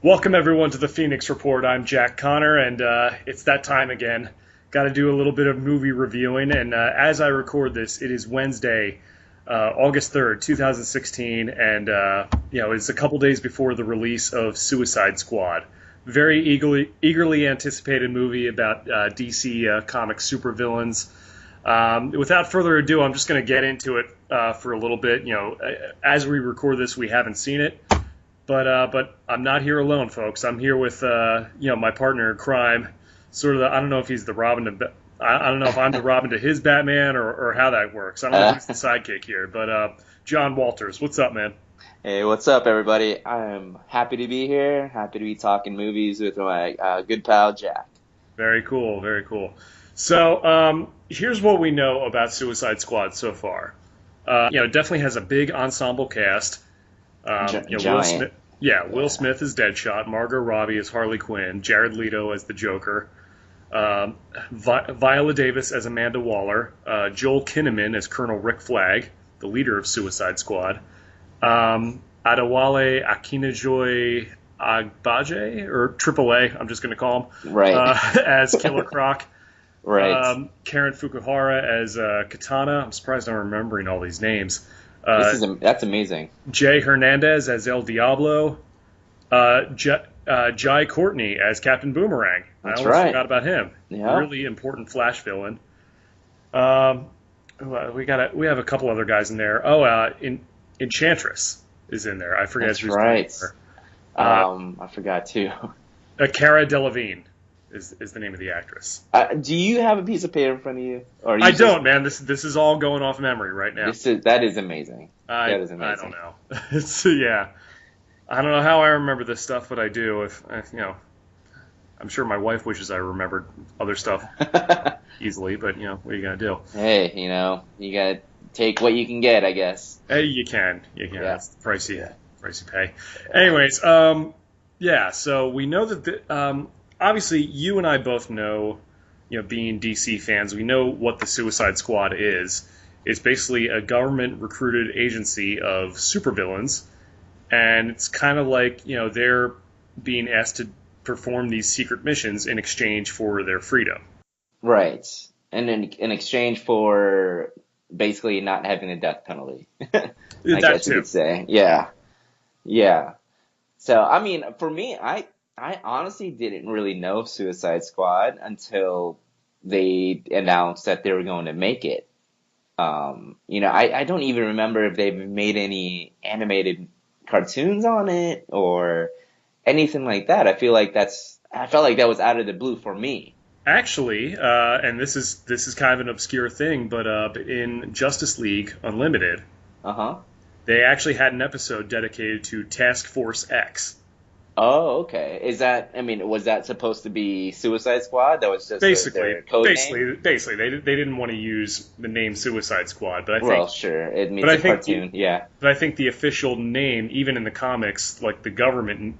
Welcome everyone to the Phoenix Report. I'm Jack Connor, and it's that time again. Got to do a little bit of movie reviewing, and as I record this, it is Wednesday, August 3rd, 2016, and it's a couple days before the release of Suicide Squad. Very eagerly anticipated movie about DC comic supervillains. Without further ado, I'm just going to get into it for a little bit. As we record this, we haven't seen it. But I'm not here alone, folks. I'm here with my partner in crime. I don't know if he's the Robin to I don't know if I'm the Robin to his Batman or how that works. I don't know who's the sidekick here. But John Walters, what's up, man? Hey, what's up, everybody? I'm happy to be here. Happy to be talking movies with my good pal Jack. Very cool, very cool. So here's what we know about Suicide Squad so far. It definitely has a big ensemble cast. Will Smith. Will Smith is Deadshot, Margot Robbie as Harley Quinn, Jared Leto as the Joker, Viola Davis as Amanda Waller, Joel Kinnaman as Colonel Rick Flag, the leader of Suicide Squad, Adewale Akinajoy Agbaje, or Triple A, I'm just going to call him, as Killer Croc. Right. Karen Fukuhara as Katana. I'm surprised I'm remembering all these names. That's amazing. Jay Hernandez as El Diablo, Jai Courtney as Captain Boomerang. That's I almost right. forgot about him. Yeah. Really important Flash villain. We have a couple other guys in there. Enchantress is in there. I forget. That's who's right. I forgot too. Cara Delevingne is the name of the actress. Do you have a piece of paper in front of you? I don't, man. This is all going off memory right now. That is amazing. I don't know. I don't know how I remember this stuff, but I do. I'm sure my wife wishes I remembered other stuff easily, but what are you gonna do? Hey, you gotta take what you can get, I guess. Hey, you can. Yeah. That's the price you pay. Anyways, so we know that obviously, you and I both know, being DC fans, we know what the Suicide Squad is. It's basically a government-recruited agency of supervillains, and it's kind of like, they're being asked to perform these secret missions in exchange for their freedom. Right. And in exchange for basically not having a death penalty. I guess you could say. Yeah. So, I mean, for me, I honestly didn't really know Suicide Squad until they announced that they were going to make it. I don't even remember if they've made any animated cartoons on it or anything like that. I felt like that was out of the blue for me. Actually, and this is kind of an obscure thing, but in Justice League Unlimited, they actually had an episode dedicated to Task Force X. Oh, okay. Was that supposed to be Suicide Squad? That was just their code name? Basically, they didn't want to use the name Suicide Squad, but I think... Well, sure, it means a cartoon, yeah. But I think the official name, even in the comics, like the government,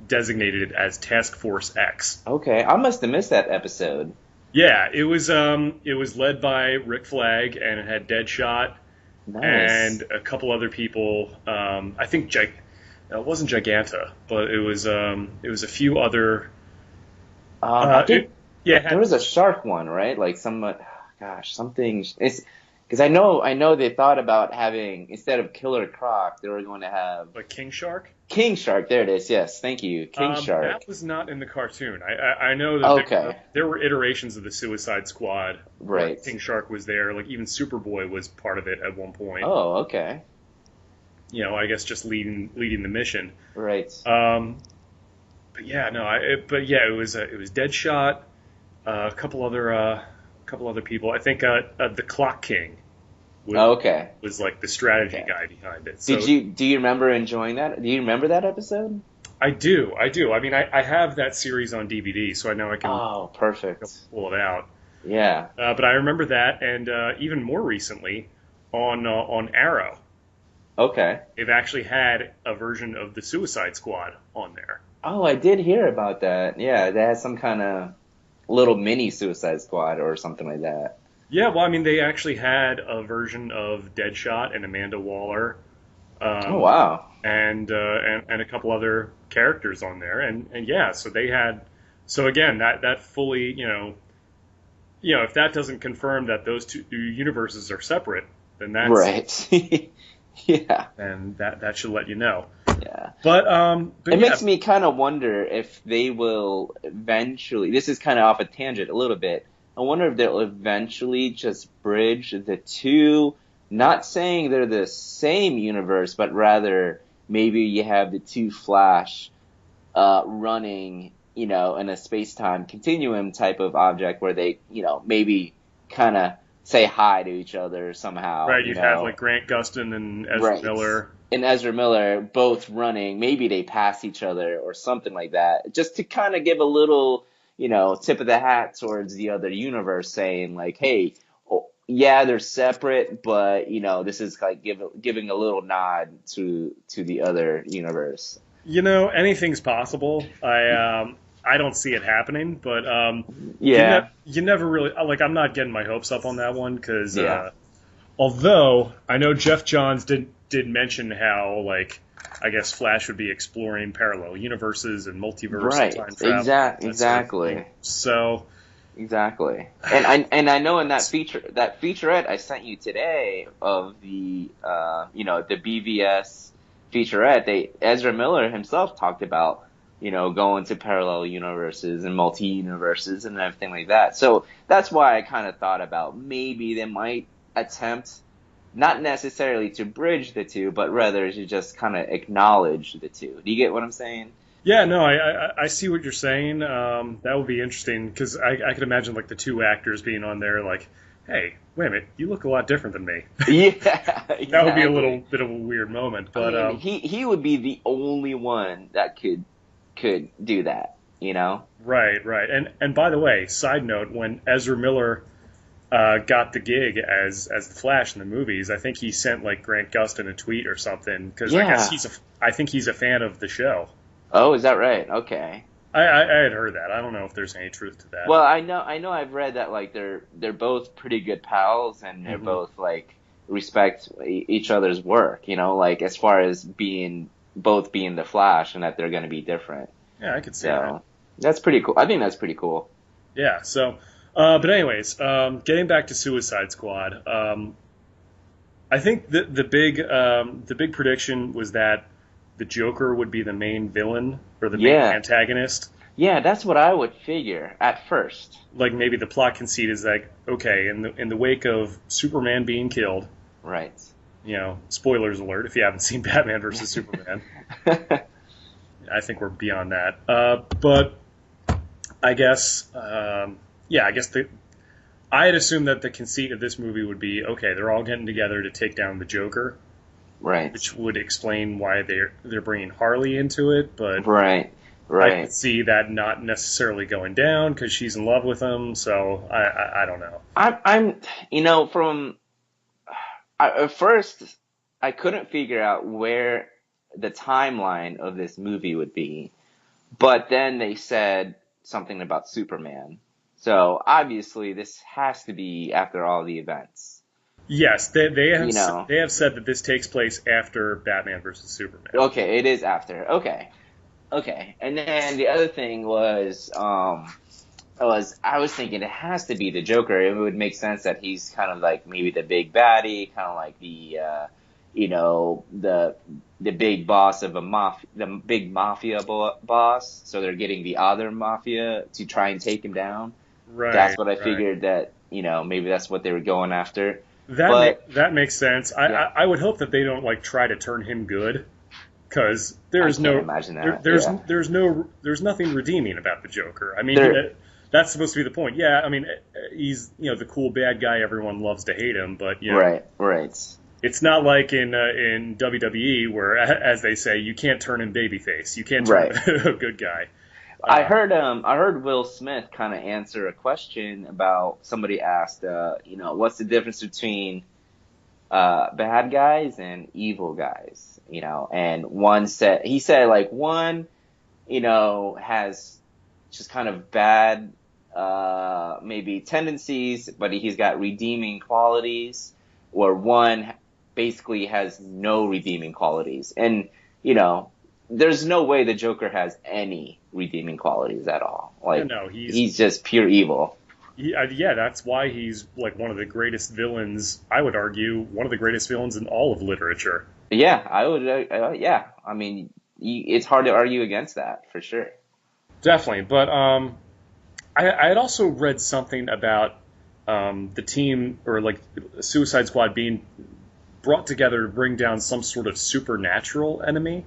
designated it as Task Force X. Okay, I must have missed that episode. Yeah, it was led by Rick Flag, and it had Deadshot, and a couple other people. I think it wasn't Giganta, but it was a few other. There was a shark one, right? Like something. It's because I know they thought about having, instead of Killer Croc, they were going to have like King Shark. King Shark, there it is. Yes, thank you, King Shark. That was not in the cartoon. I know that there were iterations of the Suicide Squad. Right. King Shark was there. Like even Superboy was part of it at one point. Oh, okay. I guess just leading the mission. Right. It was Deadshot, a couple other people. I think the Clock King. Was like the strategy guy behind it. So, do you remember enjoying that? Do you remember that episode? I do. I mean, I have that series on DVD, so I know I can. Oh, perfect. Pull it out. Yeah. But I remember that, and even more recently, on Arrow. Okay. They've actually had a version of the Suicide Squad on there. Oh, I did hear about that. Yeah, they had some kind of little mini Suicide Squad or something like that. Yeah, well, I mean, they actually had a version of Deadshot and Amanda Waller. Oh, wow. And a couple other characters on there, and yeah, so they had, so again, that fully, if that doesn't confirm that those two universes are separate, then that's right. Yeah. and that should let you know. Yeah. But it makes me kind of wonder if they will eventually, this is kind of off a tangent a little bit, I wonder if they'll eventually just bridge the two, not saying they're the same universe, but rather maybe you have the two Flash running, in a space-time continuum type of object where they, maybe kind of say hi to each other somehow. Right, you'd have like Grant Gustin and Ezra Miller. And Ezra Miller both running. Maybe they pass each other or something like that, just to kind of give a little, tip of the hat towards the other universe, saying like, hey, yeah, they're separate, but this is like giving a little nod to the other universe. Anything's possible. I don't see it happening, but yeah, you never really, like, I'm not getting my hopes up on that one because although I know Jeff Johns did mention how, like, I guess Flash would be exploring parallel universes and multiverse and time travel. Exactly. So exactly. And I know in that featurette I sent you today of the the BVS featurette, Ezra Miller himself talked about going to parallel universes and multi-universes and everything like that. So that's why I kind of thought about maybe they might attempt not necessarily to bridge the two, but rather to just kind of acknowledge the two. Do you get what I'm saying? Yeah, no, I see what you're saying. That would be interesting because I could imagine like the two actors being on there like, hey, wait a minute, you look a lot different than me. Yeah, exactly. That would be a little bit of a weird moment. But I mean, he would be the only one that could do that, Right. And by the way, side note, when Ezra Miller got the gig as the Flash in the movies, I think he sent like Grant Gustin a tweet or something because I guess I think he's a fan of the show. Oh, is that right? Okay. I had heard that. I don't know if there's any truth to that. Well, I know I've read that like they're both pretty good pals and they're both like respect each other's work, like as far as both being the Flash and that they're going to be different. Yeah, I could see that. That's pretty cool. I think that's pretty cool. Yeah. So, but anyways, getting back to Suicide Squad, I think the big prediction was that the Joker would be the main villain or the main antagonist. Yeah, that's what I would figure at first. Like maybe the plot conceit is like, okay, in the wake of Superman being killed, right? Spoilers alert if you haven't seen Batman versus Superman. I think we're beyond that. But I guess, I had assumed that the conceit of this movie would be, okay, they're all getting together to take down the Joker. Right. Which would explain why they're bringing Harley into it, but right. I could see that not necessarily going down because she's in love with him. So I don't know. At first I couldn't figure out where the timeline of this movie would be, but then they said something about Superman. So obviously this has to be after all the events. Yes, they have said that this takes place after Batman versus Superman. Okay, it is after. Okay. And then the other thing was, I was thinking it has to be the Joker. It would make sense that he's kind of like maybe the big baddie, kind of like the big boss of the big mafia boss. So they're getting the other mafia to try and take him down. Right. That's what I figured that maybe that's what they were going after. That makes sense. I would hope that they don't like try to turn him good, because there's nothing redeeming about the Joker. I mean, that's supposed to be the point. Yeah, I mean, he's the cool bad guy. Everyone loves to hate him, but right. It's not like in WWE where, as they say, you can't turn him babyface. You can't turn him a good guy. I heard Will Smith kind of answer a question about somebody asked, what's the difference between bad guys and evil guys, and one said one, has just kind of bad, maybe tendencies, but he's got redeeming qualities, or one basically has no redeeming qualities. And, there's no way the Joker has any redeeming qualities at all. Like, no, he's just pure evil. Yeah, that's why he's like one of the greatest villains. I would argue one of the greatest villains in all of literature. Yeah, I would. Yeah, I mean, it's hard to argue against that for sure. Definitely, but I had also read something about the team or like Suicide Squad being brought together to bring down some sort of supernatural enemy.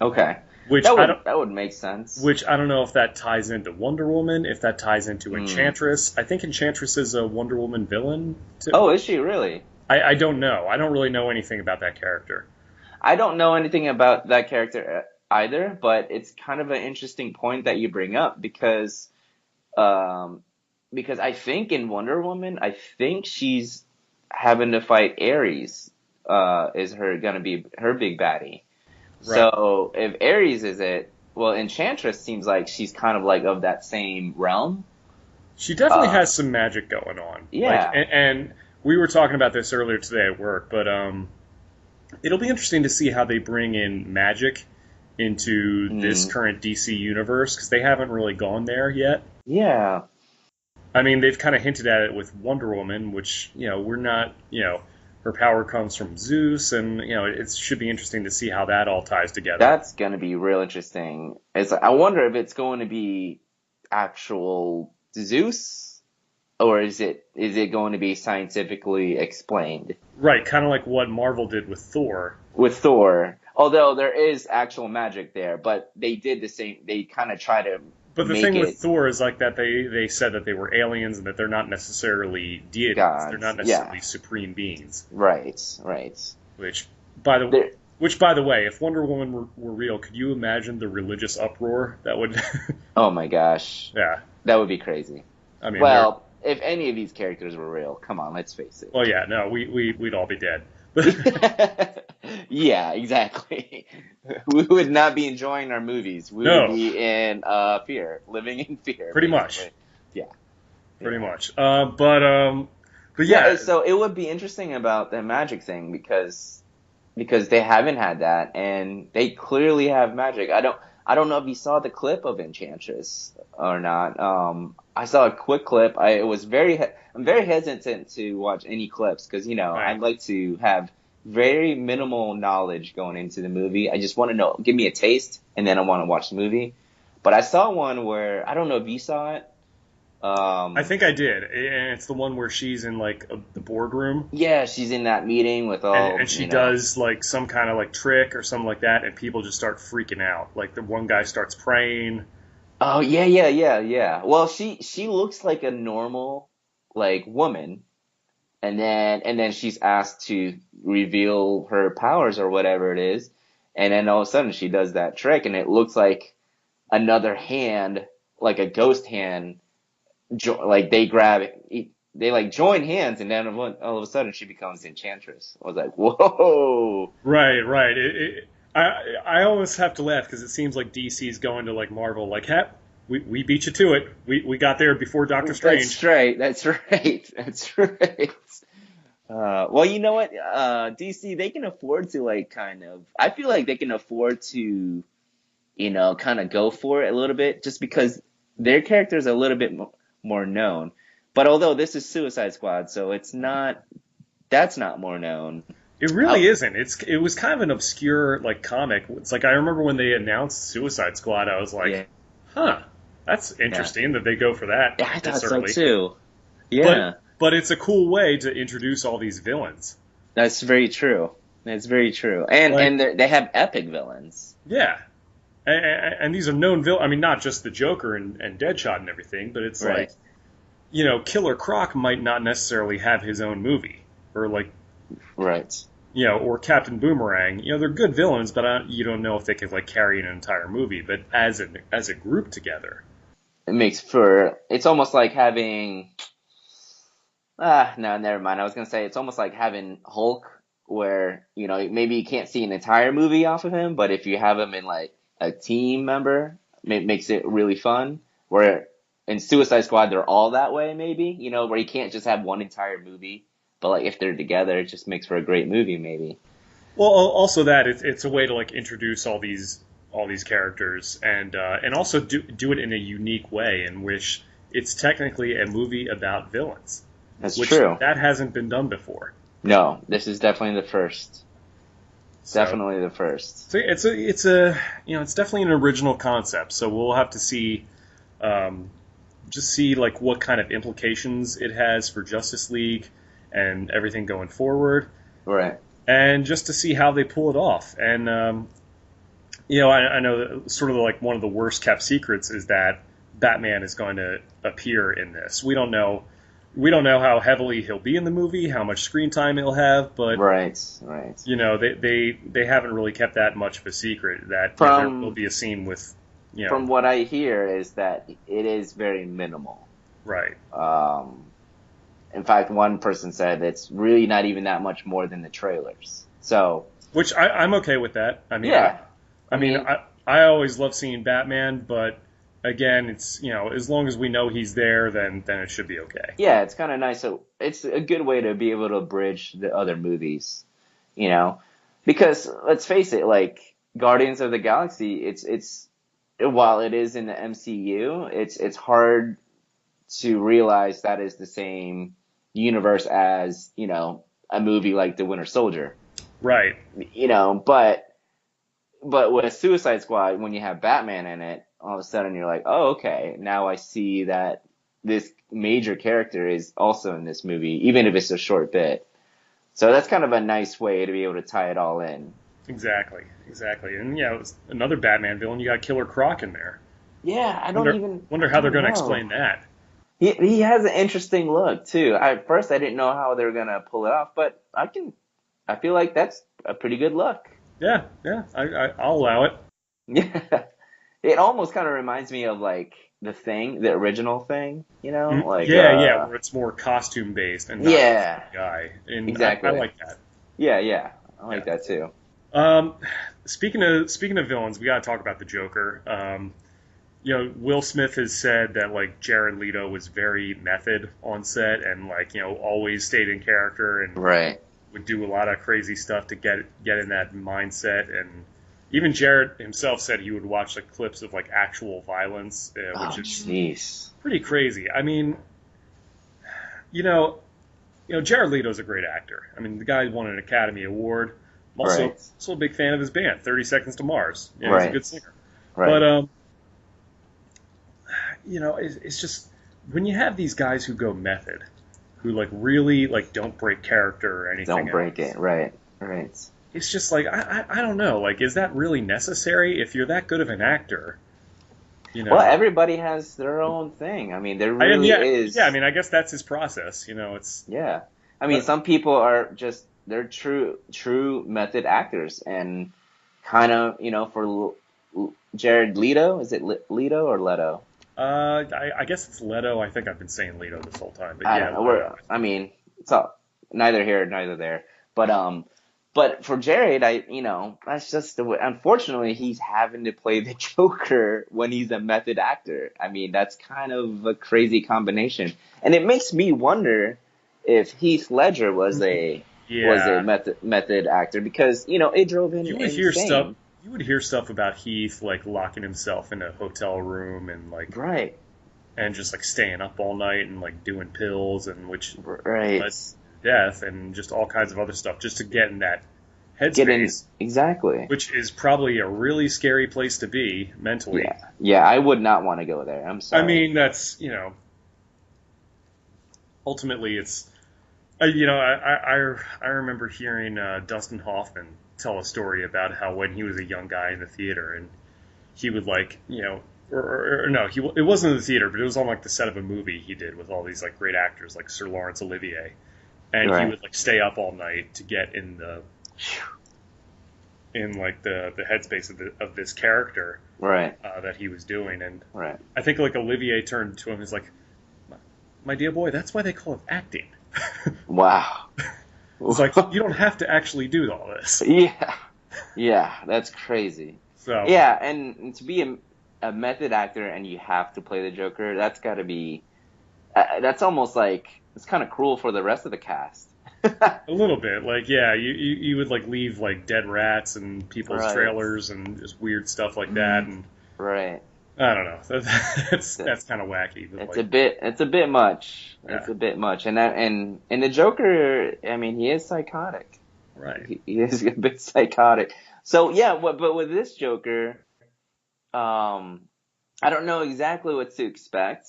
Okay. Which that would make sense. Which I don't know if that ties into Wonder Woman, if that ties into Enchantress. I think Enchantress is a Wonder Woman villain. Too. Oh, is she really? I don't know. I don't really know anything about that character. I don't know anything about that character either, but it's kind of an interesting point that you bring up because I think in Wonder Woman, I think she's having to fight Ares. Is gonna be her big baddie? Right. So if Ares is it, well, Enchantress seems like she's kind of like of that same realm. She definitely has some magic going on. Yeah. Like, and we were talking about this earlier today at work, but it'll be interesting to see how they bring in magic into this current DC universe, because they haven't really gone there yet. Yeah. I mean, they've kind of hinted at it with Wonder Woman, which, we're not, her power comes from Zeus, and, it should be interesting to see how that all ties together. That's going to be real interesting. I wonder if it's going to be actual Zeus, or is it going to be scientifically explained? Right, kind of like what Marvel did with Thor. With Thor. Although there is actual magic there, but they did the same, they kind of try to But the thing with Thor is like that they said that they were aliens and that they're not necessarily deities. Gods, they're not necessarily supreme beings. Right. Which, by the way, if Wonder Woman were real, could you imagine the religious uproar that would... Oh my gosh. Yeah. That would be crazy. I mean, if any of these characters were real, come on, let's face it. Well, yeah, no, we'd all be dead. Yeah, exactly. We would not be enjoying our movies. We would be in fear, living in fear. Pretty much. Yeah. Pretty much. But yeah. So it would be interesting about the magic thing because they haven't had that, and they clearly have magic. I don't know if you saw the clip of Enchantress or not. I saw a quick clip. I'm very hesitant to watch any clips because I'd like to have very minimal knowledge going into the movie. I just want to know, give me a taste, and then I want to watch the movie. But I saw one where, I don't know if you saw it. I think I did, and it's the one where she's in like the boardroom. Yeah, she's in that meeting with all, and she does like some kind of like trick or something like that, and people just start freaking out. Like the one guy starts praying. Oh yeah. Well, she looks like a normal like woman. And then she's asked to reveal her powers or whatever it is. And then all of a sudden she does that trick and it looks like another hand, like a ghost hand, like they grab it, they like join hands and then all of a sudden she becomes Enchantress. I was like, whoa. Right. I always have to laugh because it seems like DC's going to like Marvel, like, we beat you to it. We got there before Doctor Strange. That's right. Well, you know what? DC, they can afford to I feel like they can afford to, kind of go for it a little bit just because their characters are a little bit more known. But although this is Suicide Squad, so that's not more known. It really isn't. It was kind of an obscure like comic. It's like I remember when they announced Suicide Squad, I was like, that's interesting that they go for that. Yeah, I thought so too. Yeah. But it's a cool way to introduce all these villains. That's very true. And they have epic villains. Yeah. And these are known villains. I mean, not just the Joker and Deadshot and everything, but it's like, Killer Croc might not necessarily have his own movie. Or like... Right. Or Captain Boomerang. They're good villains, but you don't know if they could like carry an entire movie. But as a group together... It makes it's almost like having... no, never mind. I was going to say it's almost like having Hulk where, maybe you can't see an entire movie off of him, but if you have him in like a team member, it makes it really fun. Where in Suicide Squad, they're all that way maybe, where you can't just have one entire movie, but like if they're together, it just makes for a great movie maybe. Well, also that it's a way to like introduce all these all these characters, and also do it in a unique way in which it's technically a movie about villains. That's which true. That hasn't been done before. No, this is definitely the first. Definitely the first. So it's definitely an original concept. So we'll have to see, just see like what kind of implications it has for Justice League and everything going forward. Right. And just to see how they pull it off. And I know that sort of like one of the worst kept secrets is that Batman is going to appear in this. We don't know how heavily he'll be in the movie, how much screen time he'll have, but right. They haven't really kept that much of a secret that there will be a scene with. From what I hear is that it is very minimal. Right. In fact, one person said it's really not even that much more than the trailers. So, which I'm okay with that. I mean, yeah. I always love seeing Batman, but again, it's as long as we know he's there, then it should be okay. Yeah, it's kind of nice. So it's a good way to be able to bridge the other movies, because let's face it, like Guardians of the Galaxy, it's while it is in the MCU, it's hard to realize that is the same universe as a movie like The Winter Soldier, right? But with Suicide Squad, when you have Batman in it, all of a sudden you're like, oh, okay, now I see that this major character is also in this movie, even if it's a short bit. So that's kind of a nice way to be able to tie it all in. Exactly. And it was another Batman villain. You got Killer Croc in there. Yeah, I wonder how they're going to explain that. He has an interesting look too. At first, I didn't know how they were going to pull it off, but I feel like that's a pretty good look. Yeah, I'll allow it. Yeah, it almost kind of reminds me of like the Thing, the original Thing, like where it's more costume based and not the guy. And exactly, I like that. Yeah, I like that too. Speaking of villains, we got to talk about the Joker. Will Smith has said that like Jared Leto was very method on set and like always stayed in character and would do a lot of crazy stuff to get in that mindset. And even Jared himself said he would watch like clips of like actual violence, which is pretty crazy. I mean, Jared Leto's a great actor. I mean, the guy won an Academy Award. I'm also a big fan of his band, 30 Seconds to Mars. He's a good singer. Right. But it's just when you have these guys who go method, who like really like don't break character or anything. Don't break it, right. It's just like I don't know, like is that really necessary if you're that good of an actor? Well, everybody has their own thing. I mean, there really is. Yeah, I mean, I guess that's his process. It's. Yeah, I mean, some people are just they're true method actors, and kind of for Jared Leto, is it Leto or Leto? I guess it's Leto. I think I've been saying Leto this whole time, but I don't know. It's all neither here, neither there. But for Jared, that's just the way. Unfortunately, he's having to play the Joker when he's a method actor. I mean, that's kind of a crazy combination, and it makes me wonder if Heath Ledger was a method actor because it drove him insane. You would hear stuff about Heath like locking himself in a hotel room and like and just like staying up all night and like doing pills and which led to death and just all kinds of other stuff just to get in that headspace. Exactly. Which is probably a really scary place to be mentally. Yeah, I would not want to go there. I'm sorry. I mean, that's ultimately it's I remember hearing Dustin Hoffman tell a story about how when he was a young guy in the theater and he would like it wasn't in the theater but it was on like the set of a movie he did with all these like great actors like Sir Laurence Olivier and he would like stay up all night to get in the headspace of this character that he was doing and I think like Olivier turned to him and was like, my dear boy, that's why they call it acting. Wow. It's like, you don't have to actually do all this. Yeah, that's crazy. So yeah, and to be a method actor and you have to play the Joker, that's got to be, that's almost like, it's kind of cruel for the rest of the cast. A little bit, like, yeah, you would like leave like dead rats and people's Right. trailers and just weird stuff like that, and Right. I don't know, that's kind of wacky, but It's like, a bit. It's a bit much. It's yeah, a bit much, and the Joker. I mean, he is psychotic. right. He is a bit psychotic. So yeah, but with this Joker, I don't know exactly what to expect.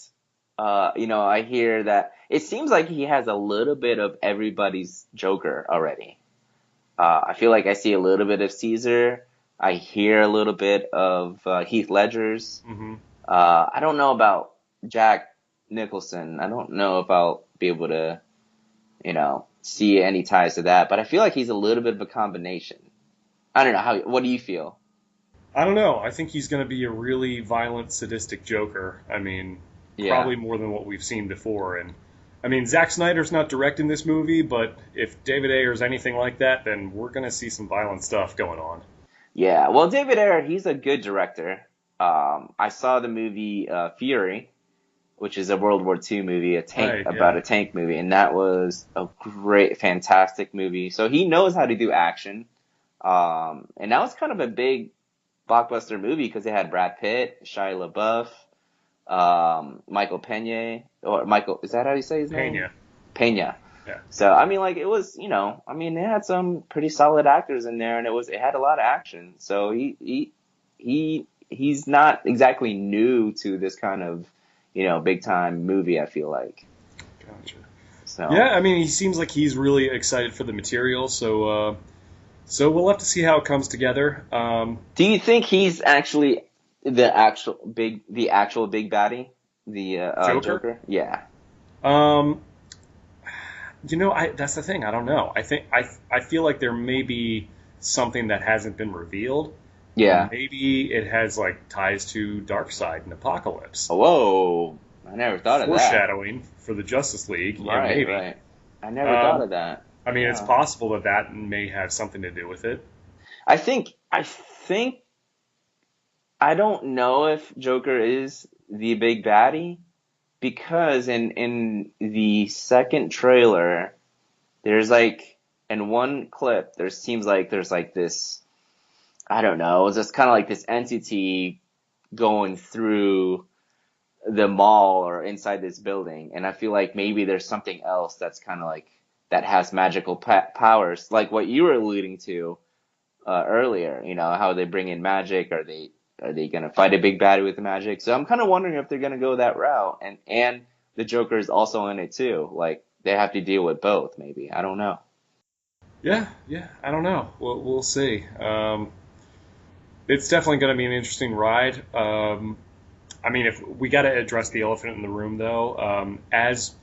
I hear that it seems like he has a little bit of everybody's Joker already. I feel like I see a little bit of Caesar. I hear a little bit of Heath Ledger's. Hmm. I don't know about Jack Nicholson. I don't know if I'll be able to, see any ties to that. But I feel like he's a little bit of a combination. I don't know. What do you feel? I don't know. I think he's going to be a really violent, sadistic Joker. I mean, Yeah. probably more than what we've seen before. And I mean, Zack Snyder's not directing this movie, but if David Ayer's anything like that, then we're going to see some violent stuff going on. Yeah. Well, David Ayer, he's a good director. I saw the movie Fury, which is a World War II movie, Right, about yeah. a tank movie, and that was a great, fantastic movie. So he knows how to do action. And that was kind of a big blockbuster movie because it had Brad Pitt, Shia LaBeouf, Michael Pena, or Michael, is that how you say his name? Pena. Pena. Yeah. So, I mean, like, it was, it had some pretty solid actors in there, and it had a lot of action. So he's not exactly new to this kind of, big time movie, I feel like. Gotcha. So. Yeah, I mean, he seems like he's really excited for the material, so we'll have to see how it comes together. Do you think he's actually the actual big baddie, the Joker? Joker? Yeah. Um, that's the thing. I don't know. I feel like there may be something that hasn't been revealed. Yeah. Maybe it has like ties to Darkseid and Apocalypse. Whoa, I never thought of that. Foreshadowing for the Justice League. Yeah, Right, maybe. right. I never thought of that. I mean, it's Yeah. possible that may have something to do with it. I think I don't know if Joker is the big baddie because in the second trailer, there's like in one clip, there seems like there's like this, I don't know, it's just kind of like this entity going through the mall or inside this building, and I feel like maybe there's something else that's kind of like that has magical powers, like what you were alluding to earlier. How they bring in magic. Are they gonna fight a big baddie with the magic? So I'm kind of wondering if they're gonna go that route, and the Joker is also in it too. Like they have to deal with both. Maybe I don't know. Yeah, I don't know. We'll see. It's definitely going to be an interesting ride. I mean, if we got to address the elephant in the room, though, as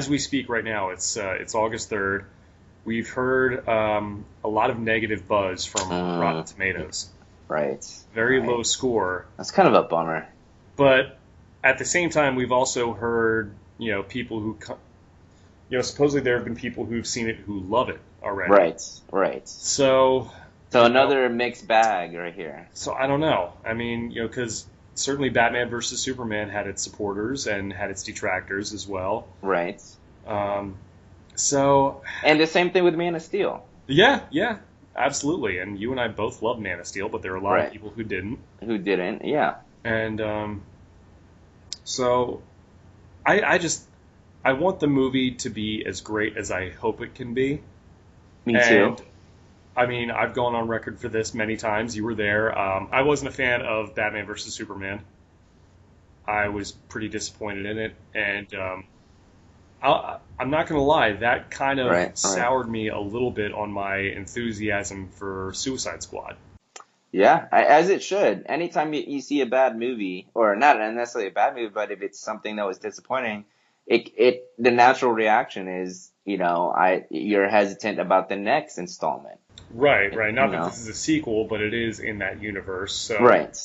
we speak right now, it's August 3rd. We've heard a lot of negative buzz from Rotten Tomatoes. Right. Very right. low score. That's kind of a bummer. But at the same time, we've also heard people who supposedly there have been people who've seen it who love it already. Right. So another mixed bag right here. So I don't know. I mean, because certainly Batman versus Superman had its supporters and had its detractors as well. Right. So. And the same thing with Man of Steel. Yeah, absolutely. And you and I both love Man of Steel, but there are a lot of people who didn't. Yeah. And so I want the movie to be as great as I hope it can be. Me too. I mean, I've gone on record for this many times. You were there. I wasn't a fan of Batman versus Superman. I was pretty disappointed in it, and I'm not going to lie, that kind of soured me a little bit on my enthusiasm for Suicide Squad. Yeah, as it should. Anytime you see a bad movie, or not necessarily a bad movie, but if it's something that was disappointing, the natural reaction is, you're hesitant about the next installment. Right. Not that this is a sequel, but it is in that universe. So right.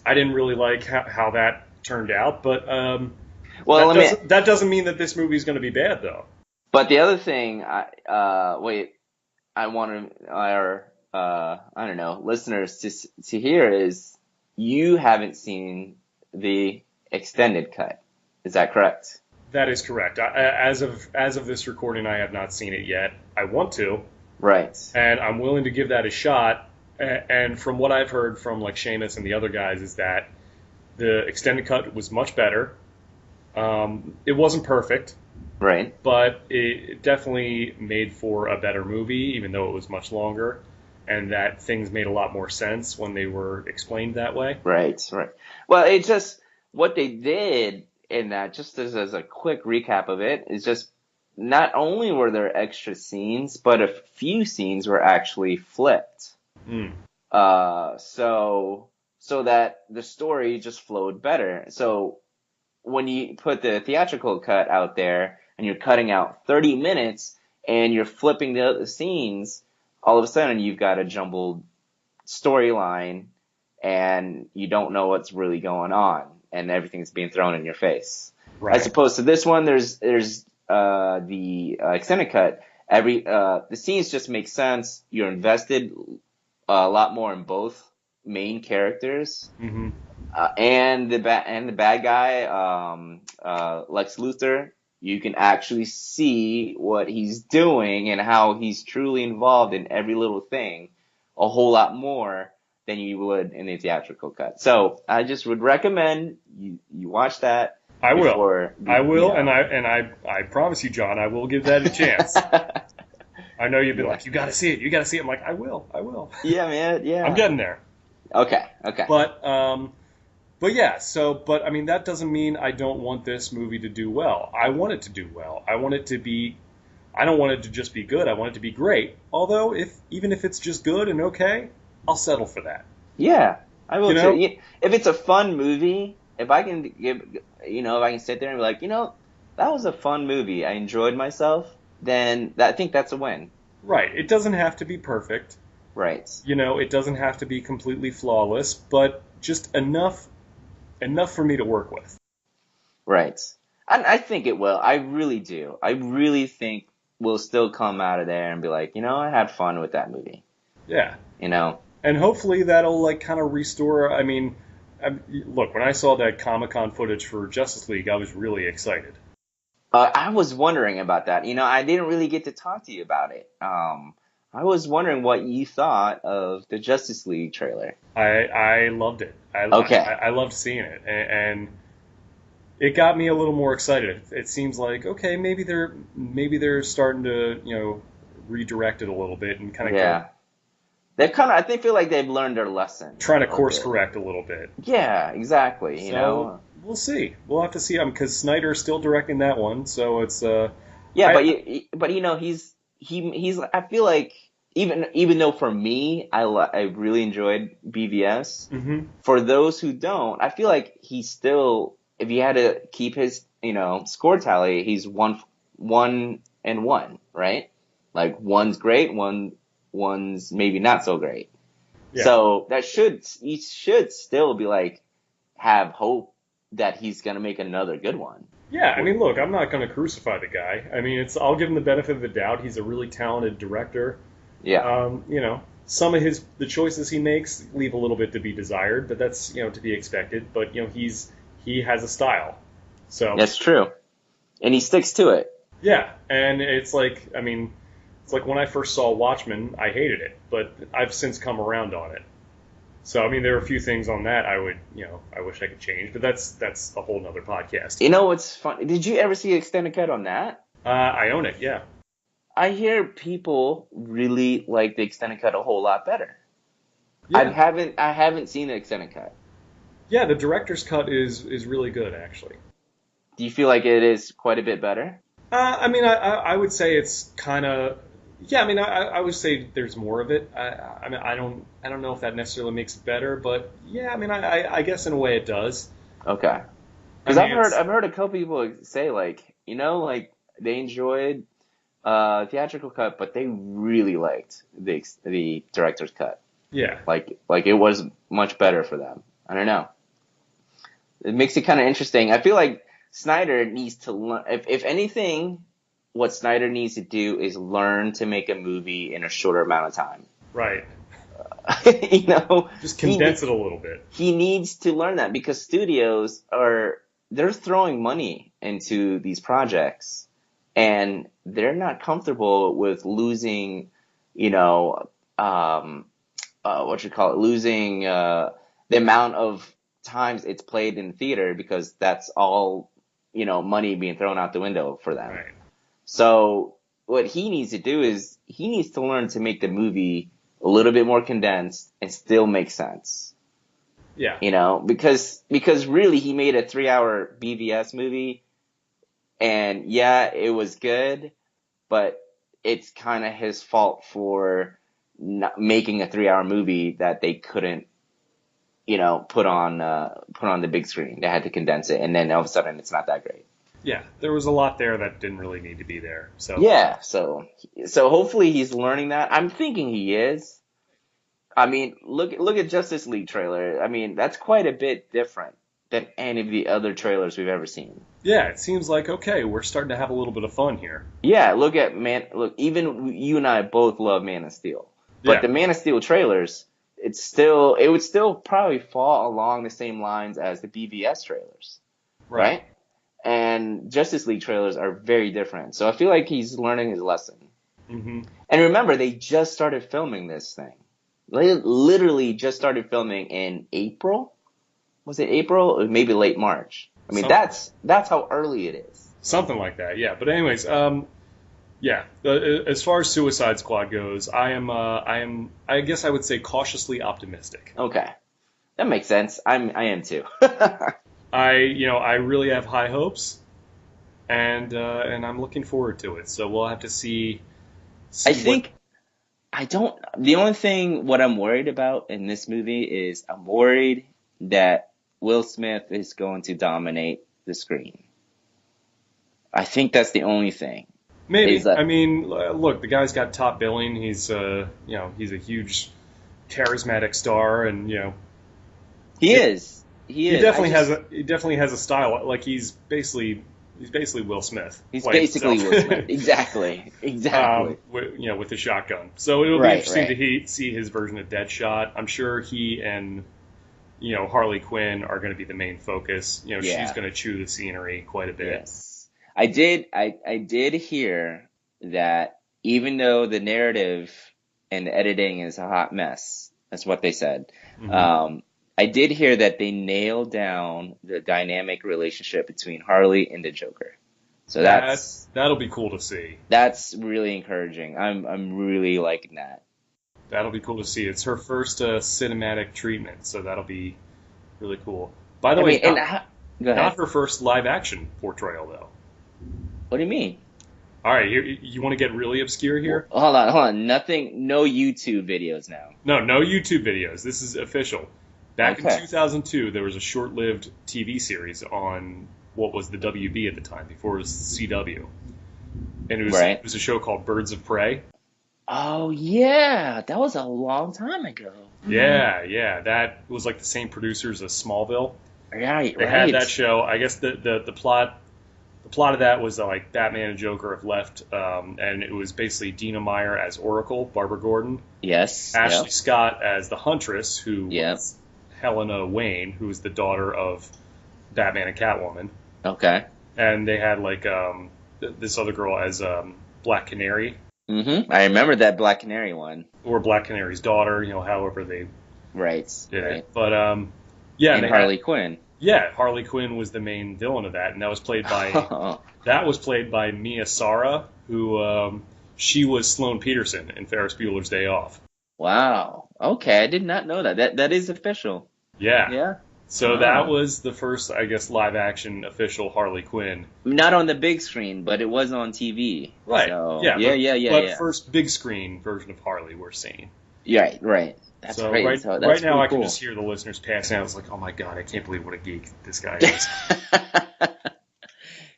I didn't really like how that turned out, but that doesn't mean that this movie is going to be bad, though. But the other thing, I want our I don't know, listeners to hear is you haven't seen the extended cut. Is that correct? That is correct. As of this recording, I have not seen it yet. I want to, Right. and I'm willing to give that a shot. And from what I've heard from like Seamus and the other guys, is that the extended cut was much better. It wasn't perfect, Right. but it definitely made for a better movie, even though it was much longer, and that things made a lot more sense when they were explained that way. Right. Right. Well, it's just what they did in that, just as a quick recap of it, is just not only were there extra scenes, but a few scenes were actually flipped. Mm. So that the story just flowed better. So when you put the theatrical cut out there and you're cutting out 30 minutes and you're flipping the other scenes, all of a sudden you've got a jumbled storyline and you don't know what's really going on and everything's being thrown in your face. Right. As opposed to this one, there's the extended cut. The scenes just make sense. You're invested a lot more in both main characters. Mm-hmm. And the bad guy, Lex Luthor, you can actually see what he's doing and how he's truly involved in every little thing a whole lot more than you would in the theatrical cut. So I just would recommend you watch that. I will. And I promise you, John, I will give that a chance. I know you've been like, you got to see it. You got to see it. I'm like, I will. Yeah, man. Yeah. I'm getting there. Okay. But yeah, but I mean, that doesn't mean I don't want this movie to do well. I want it to do well. I don't want it to just be good. I want it to be great. Although, even if it's just good and okay, I'll settle for that. Yeah, I will too. If it's a fun movie, if I can sit there and be like, that was a fun movie, I enjoyed myself, then I think that's a win. Right. It doesn't have to be perfect. Right. It doesn't have to be completely flawless, but just enough for me to work with. Right. And I think it will. I really do. I really think we'll still come out of there and be like, I had fun with that movie. Yeah. And hopefully that'll like kind of restore. I mean, look, when I saw that Comic-Con footage for Justice League, I was really excited. I was wondering about that. I didn't really get to talk to you about it. I was wondering what you thought of the Justice League trailer. I loved it. I loved seeing it, and it got me a little more excited. It seems like, okay, maybe they're starting to redirect it a little bit and kind of I feel like they've learned their lesson. Trying to course correct a little bit. Yeah, exactly. We'll see. We'll have to see. Because Snyder's still directing that one, so it's but he's I feel like even though for me I really enjoyed BVS. Mm-hmm. For those who don't, I feel like he's still, if you had to keep his score tally, he's 1-1, right? Like one's great, one's maybe not so great. Yeah. So he should still be like have hope that he's gonna make another good one. Yeah, I mean, look, I'm not going to crucify the guy. I mean, I'll give him the benefit of the doubt. He's a really talented director. Yeah. Some of the choices he makes leave a little bit to be desired, but that's, to be expected. But, he has a style. So that's true. And he sticks to it. Yeah, and it's like when I first saw Watchmen, I hated it, but I've since come around on it. So, I mean, there are a few things on that I wish I could change, but that's a whole nother podcast. What's funny? Did you ever see the extended cut on that? I own it, yeah. I hear people really like the extended cut a whole lot better. Yeah. I haven't seen the extended cut. Yeah, the director's cut is really good, actually. Do you feel like it is quite a bit better? I would say it's kind of. Yeah, I would say there's more of it. I don't know if that necessarily makes it better, but yeah, I guess in a way it does. Okay. Because I've heard a couple people say they enjoyed theatrical cut, but they really liked the director's cut. Yeah. Like it was much better for them. I don't know. It makes it kind of interesting. I feel like Snyder needs to learn. If anything, what Snyder needs to do is learn to make a movie in a shorter amount of time. Right. Just condense it a little bit. He needs to learn that because studios are they're throwing money into these projects, and they're not comfortable with losing, losing the amount of times it's played in the theater, because that's all, money being thrown out the window for them. Right. So what he needs to do is he needs to learn to make the movie a little bit more condensed and still make sense. Yeah. Because really he made a 3-hour BVS movie, and yeah, it was good, but it's kind of his fault for not making a 3-hour movie that they couldn't, put on the big screen. They had to condense it, and then all of a sudden it's not that great. Yeah, there was a lot there that didn't really need to be there. So yeah, so hopefully he's learning that. I'm thinking he is. I mean, look at Justice League trailer. I mean, that's quite a bit different than any of the other trailers we've ever seen. Yeah, it seems like, okay, we're starting to have a little bit of fun here. Yeah, look, even you and I both love Man of Steel. But the Man of Steel trailers, it would still probably fall along the same lines as the BVS trailers. Right? And Justice League trailers are very different. So I feel like he's learning his lesson. Mm-hmm. And remember, they just started filming this thing. They literally just started filming in April. Was it April? Or maybe late March. I mean, that's how early it is. Something like that, yeah. But anyways, as far as Suicide Squad goes, I guess I would say cautiously optimistic. Okay, that makes sense. I am too. I really have high hopes, and I'm looking forward to it. So we'll have to see. The only thing what I'm worried about in this movie is I'm worried that Will Smith is going to dominate the screen. I think that's the only thing. Maybe. I mean, look, the guy's got top billing. He's he's a huge charismatic star, and he definitely has a style. Like he's basically Will Smith. He's basically Will Smith. Exactly. With the shotgun. So it'll be interesting to see his version of Deadshot. I'm sure he and Harley Quinn are going to be the main focus. She's going to chew the scenery quite a bit. Yes. I did hear that even though the narrative and the editing is a hot mess, that's what they said. Mm-hmm. I did hear that they nailed down the dynamic relationship between Harley and the Joker. So that'll be cool to see. That's really encouraging. I'm really liking that. That'll be cool to see. It's her first cinematic treatment, so that'll be really cool. By the way, not her first live action portrayal though. What do you mean? All right, you want to get really obscure here? Hold on. No YouTube videos now. No YouTube videos. This is official. Back in 2002, there was a short-lived TV series on what was the WB at the time, before it was CW. And it was a show called Birds of Prey. Oh, yeah. That was a long time ago. Yeah. That was like the same producers as Smallville. Right. They had that show. I guess the plot of that was like Batman and Joker have left, and it was basically Dina Meyer as Oracle, Barbara Gordon. Yes. Ashley Scott as the Huntress, who was Helena Wayne, who was the daughter of Batman and Catwoman. Okay. And they had like this other girl as Black Canary. Mm-hmm. I remember that Black Canary one. Or Black Canary's daughter, however they did it. But and Harley Quinn. Yeah, Harley Quinn was the main villain of that, and that was played by Mia Sara, who she was Sloane Peterson in Ferris Bueller's Day Off. Wow. Okay, I did not know that. That is official. Yeah. Yeah. So that was the first, I guess, live-action official Harley Quinn. Not on the big screen, but it was on TV. Right. So, yeah. But first big screen version of Harley we're seeing. Yeah, right. That's great. Right, so right now I can just hear the listeners passing out. It's like, oh my god, I can't believe what a geek this guy is.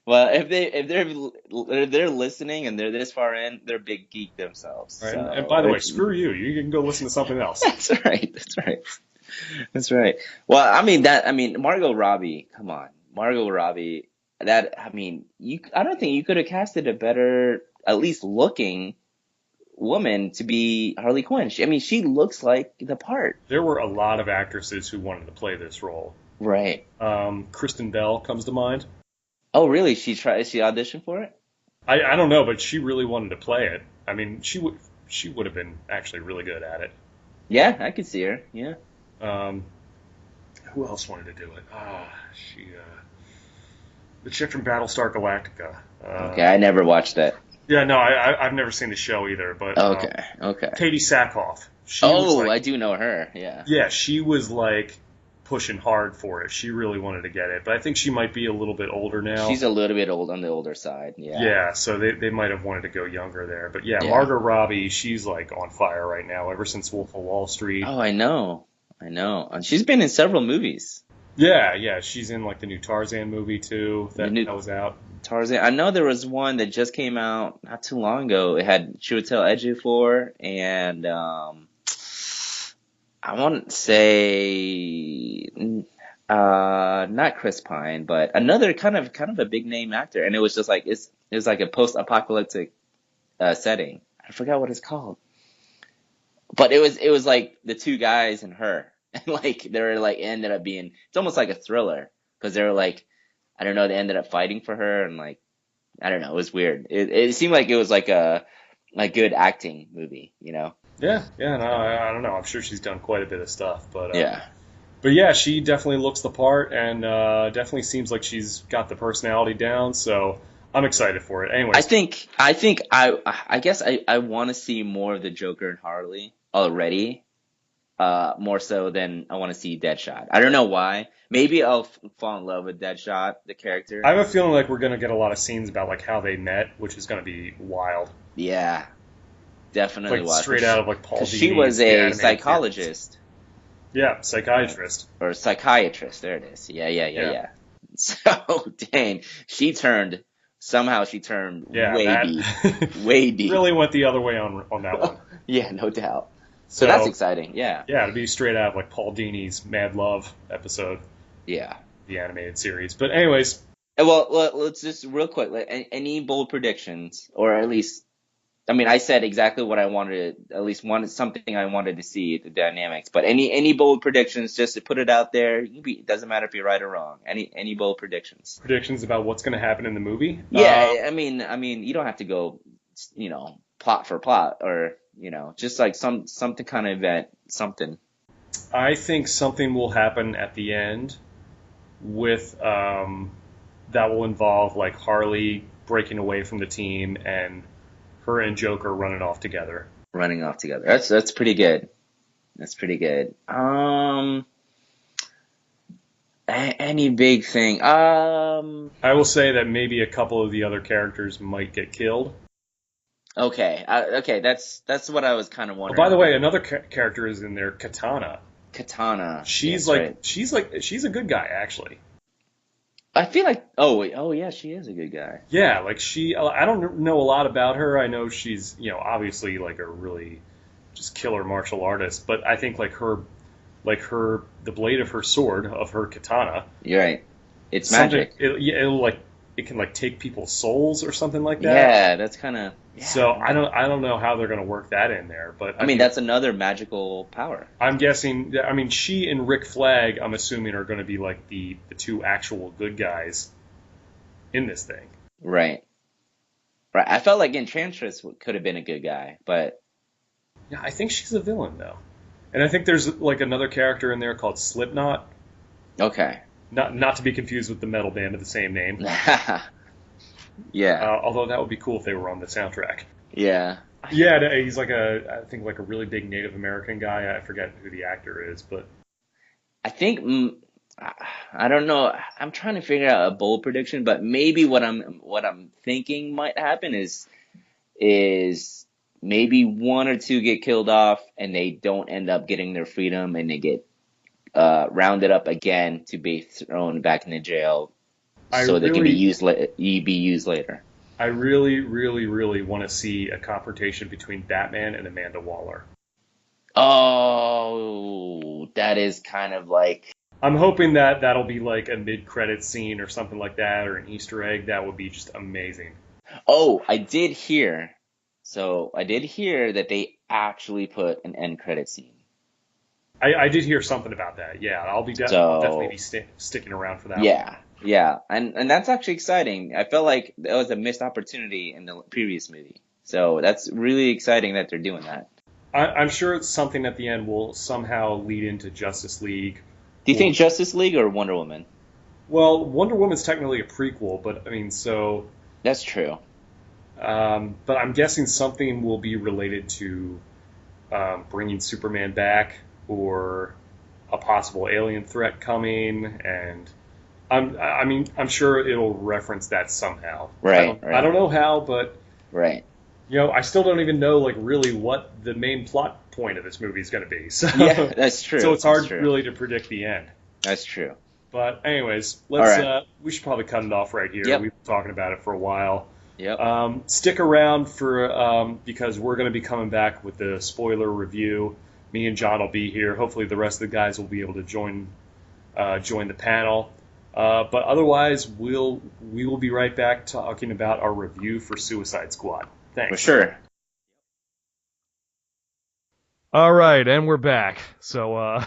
Well, if they're listening and they're this far in, they're big geek themselves. Right. So, and by the way, screw you. You can go listen to something else. That's right. Well, Margot Robbie. Come on, Margot Robbie. I don't think you could have casted a better, at least looking, woman to be Harley Quinn. She looks like the part. There were a lot of actresses who wanted to play this role. Right. Kristen Bell comes to mind. Oh, really? She auditioned for it? I don't know, but she really wanted to play it. I mean, she would have been actually really good at it. Yeah, I could see her. Yeah. Um, who else wanted to do it? The chick from Battlestar Galactica. Okay, I never watched that. Yeah, no, I've never seen the show either, but Okay, okay. Katie Sackhoff. She was Oh, like, I do know her. Yeah. yeah, she was like pushing hard for it. She really wanted to get it, but I think she might be a little bit older now. She's a little bit old on the older side. Yeah. Yeah, so they might have wanted to go younger there. But yeah, Yeah. Margot Robbie, she's like on fire right now ever since Wolf of Wall Street. Oh, I know. I know. And she's been in several movies. Yeah, she's in like the new Tarzan movie too. That was out. Tarzan. I know there was one that just came out not too long ago. It had Chiwetel Ejiofor and I want to say not Chris Pine, but another kind of a big name actor. And it was just like it was like a post-apocalyptic setting. I forgot what it's called. But it was like the two guys and her. And like they were like ended up being it's almost like a thriller because they were like I don't know, they ended up fighting for her and like I don't know, it was weird. It seemed like it was like a good acting movie, you know? Yeah, no, I don't know. I'm sure she's done quite a bit of stuff, but Yeah. But yeah, she definitely looks the part and definitely seems like she's got the personality down. So I'm excited for it. Anyways, I guess I want to see more of the Joker and Harley already. More so than I want to see Deadshot. I don't know why. Maybe I'll fall in love with Deadshot, the character. I have a feeling like we're gonna get a lot of scenes about like how they met, which is gonna be wild. Yeah, definitely. Like straight out of like Paul Dini's. She was a psychologist. Yeah, psychiatrist. Or psychiatrist. There it is. Yeah. So dang, she turned way deep. Way deep. Really went the other way on that one. Yeah, no doubt. So that's exciting, yeah. Yeah, to be straight out of like Paul Dini's Mad Love episode. Yeah. The animated series. But anyways. Well, let's just real quick, like, any bold predictions, or at least, I mean, I said exactly what I wanted, at least something I wanted to see, the dynamics, but any bold predictions, just to put it out there, it doesn't matter if you're right or wrong, any bold predictions. Predictions about what's going to happen in the movie? Yeah, I mean, you don't have to go, plot for plot, or, just like something kind of event, something. I think something will happen at the end with, that will involve like Harley breaking away from the team and her and Joker running off together. That's pretty good. That's pretty good. Any big thing? I will say that maybe a couple of the other characters might get killed. Okay. Okay. That's what I was kind of wondering. Oh, by the way, another character is in there, Katana. She's she's a good guy actually. I feel like oh yeah, she is a good guy. Yeah, like I don't know a lot about her. I know she's, obviously like a really just killer martial artist, but I think the blade of her sword, of her katana. You're right. It's magic. It can like take people's souls or something like that. Yeah, that's kind of. Yeah. So I don't know how they're going to work that in there, but I mean that's another magical power. I'm guessing. I mean, she and Rick Flag, I'm assuming, are going to be like the two actual good guys in this thing. Right. I felt like Enchantress could have been a good guy, but yeah, I think she's a villain though, and I think there's like another character in there called Slipknot. Okay. Not to be confused with the metal band of the same name. Yeah. Although that would be cool if they were on the soundtrack. Yeah. Yeah, he's like I think like a really big Native American guy. I forget who the actor is, but I think I don't know. I'm trying to figure out a bold prediction, but maybe what I'm thinking might happen is maybe one or two get killed off and they don't end up getting their freedom and they get rounded up again to be thrown back into jail. So they can be used later. I really, really, really want to see a confrontation between Batman and Amanda Waller. Oh, that is kind of like... I'm hoping that'll be like a mid-credits scene or something like that, or an Easter egg. That would be just amazing. Oh, I did hear that they actually put an end credit scene. I did hear something about that. Yeah, I'll definitely be sticking around for that. Yeah, yeah, and that's actually exciting. I felt like that was a missed opportunity in the previous movie, so that's really exciting that they're doing that. I'm sure it's something at the end will somehow lead into Justice League. Do you think Justice League or Wonder Woman? Well, Wonder Woman's technically a prequel, but I mean, so That's true. but I'm guessing something will be related to bringing Superman back or a possible alien threat coming, and I'm sure it'll reference that somehow. Right. I don't know how, but right. I still don't even know like really what the main plot point of this movie is going to be. So yeah, that's true. So it's hard really to predict the end. That's true. But anyways, we should probably cut it off right here. Yep. We've been talking about it for a while. Yep. Stick around for because we're going to be coming back with the spoiler review. Me and John will be here. Hopefully, the rest of the guys will be able to join the panel. But otherwise, we will be right back talking about our review for Suicide Squad. Thanks. For sure. All right, and we're back. So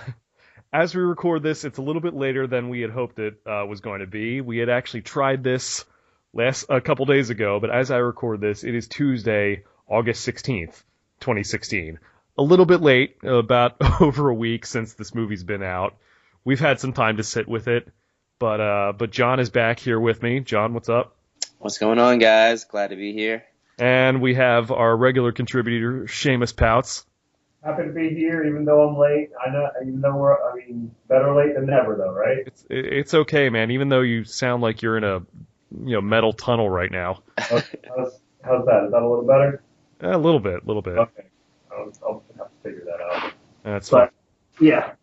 as we record this, it's a little bit later than we had hoped it was going to be. We had actually tried this a couple days ago, but as I record this, it is Tuesday, August 16th, 2016. A little bit late, about over a week since this movie's been out. We've had some time to sit with it, but John is back here with me. John, what's up? What's going on, guys? Glad to be here. And we have our regular contributor, Seamus Pautz. Happy to be here, even though I'm late. I know, even though better late than never, though, right? It's okay, man. Even though you sound like you're in a metal tunnel right now. Okay. How's that? Is that a little better? A little bit. Okay. I'll have to figure that out. That's fine. Yeah.